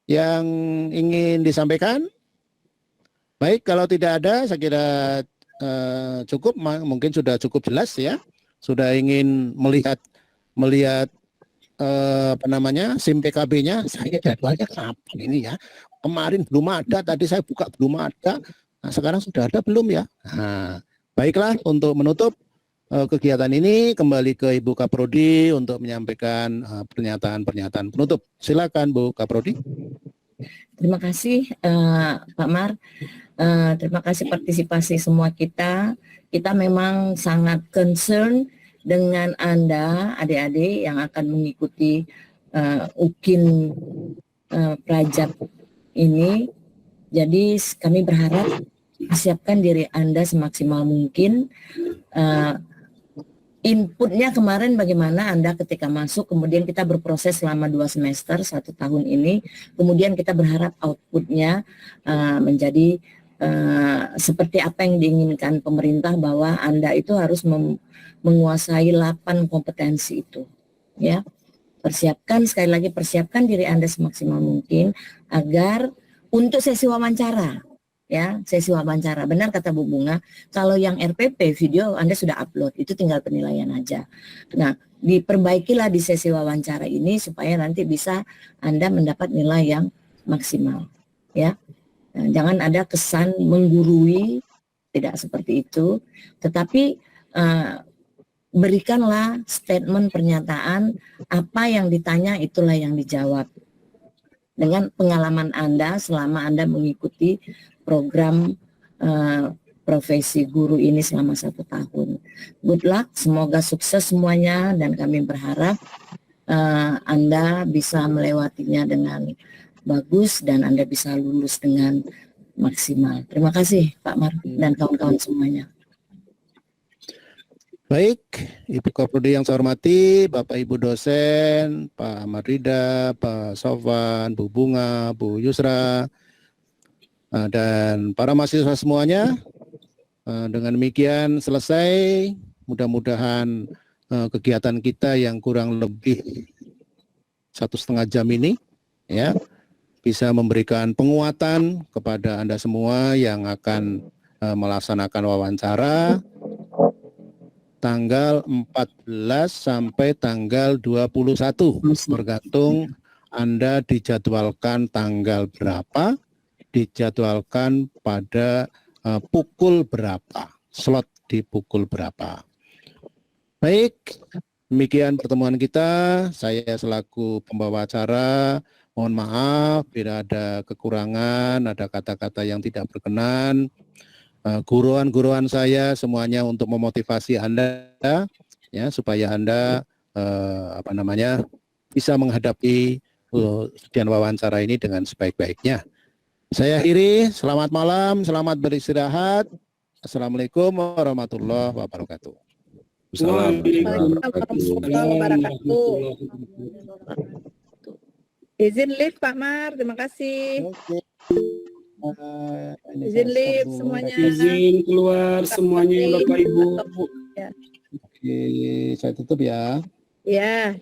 yang ingin disampaikan? Baik, kalau tidak ada, saya kira cukup, mungkin sudah cukup jelas ya. Sudah ingin melihat SIM PKB-nya, saya jadwalnya kapan ini ya. Kemarin belum ada, tadi saya buka belum ada. Nah, sekarang sudah ada belum ya? Nah, baiklah, untuk menutup kegiatan ini kembali ke Ibu Kaprodi untuk menyampaikan pernyataan penutup. Silakan Bu Kaprodi. Terima kasih Pak Mar. Terima kasih partisipasi semua kita. Kita memang sangat concern dengan Anda, adik-adik yang akan mengikuti UKIN Prajab ini. Jadi kami berharap siapkan diri Anda semaksimal mungkin. Inputnya kemarin bagaimana Anda ketika masuk, kemudian kita berproses selama 2 semester, 1 tahun ini, kemudian kita berharap outputnya menjadi seperti apa yang diinginkan pemerintah, bahwa Anda itu harus menguasai 8 kompetensi itu, ya. Sekali lagi persiapkan diri Anda semaksimal mungkin agar untuk sesi wawancara, ya, sesi wawancara. Benar kata Bu Bunga, kalau yang RPP video Anda sudah upload, itu tinggal penilaian aja. Nah, diperbaikilah di sesi wawancara ini supaya nanti bisa Anda mendapat nilai yang maksimal, ya. Nah, jangan ada kesan menggurui, tidak seperti itu, tetapi berikanlah statement pernyataan, apa yang ditanya itulah yang dijawab. Dengan pengalaman Anda selama Anda mengikuti program profesi guru ini selama 1 tahun. Good luck, semoga sukses semuanya, dan kami berharap Anda bisa melewatinya dengan bagus dan Anda bisa lulus dengan maksimal. Terima kasih Pak Mar dan kawan-kawan semuanya. Baik, Ibu Kaprodi yang saya hormati, Bapak Ibu dosen, Pak Marida, Pak Sofwan, Bu Bunga, Bu Yusra, dan para mahasiswa semuanya. Dengan demikian selesai. Mudah-mudahan kegiatan kita yang kurang lebih 1,5 jam ini ya bisa memberikan penguatan kepada Anda semua yang akan melaksanakan wawancara tanggal 14 sampai tanggal 21, bergantung Anda dijadwalkan tanggal berapa, dijadwalkan pada pukul berapa, slot di pukul berapa. Baik, demikian pertemuan kita. Saya selaku pembawa acara, mohon maaf bila ada kekurangan, ada kata-kata yang tidak berkenan. Guruan-guruan saya semuanya untuk memotivasi Anda ya supaya Anda bisa menghadapi ujian wawancara ini dengan sebaik-baiknya. Saya akhiri, selamat malam, selamat beristirahat. Assalamualaikum warahmatullahi wabarakatuh. Waalaikumsalam warahmatullahi wabarakatuh. Izin live Pak Mar, terima kasih. Izin live semuanya. Izin keluar semuanya Bapak Ibu. Ya. Oke, saya tutup ya. Ya.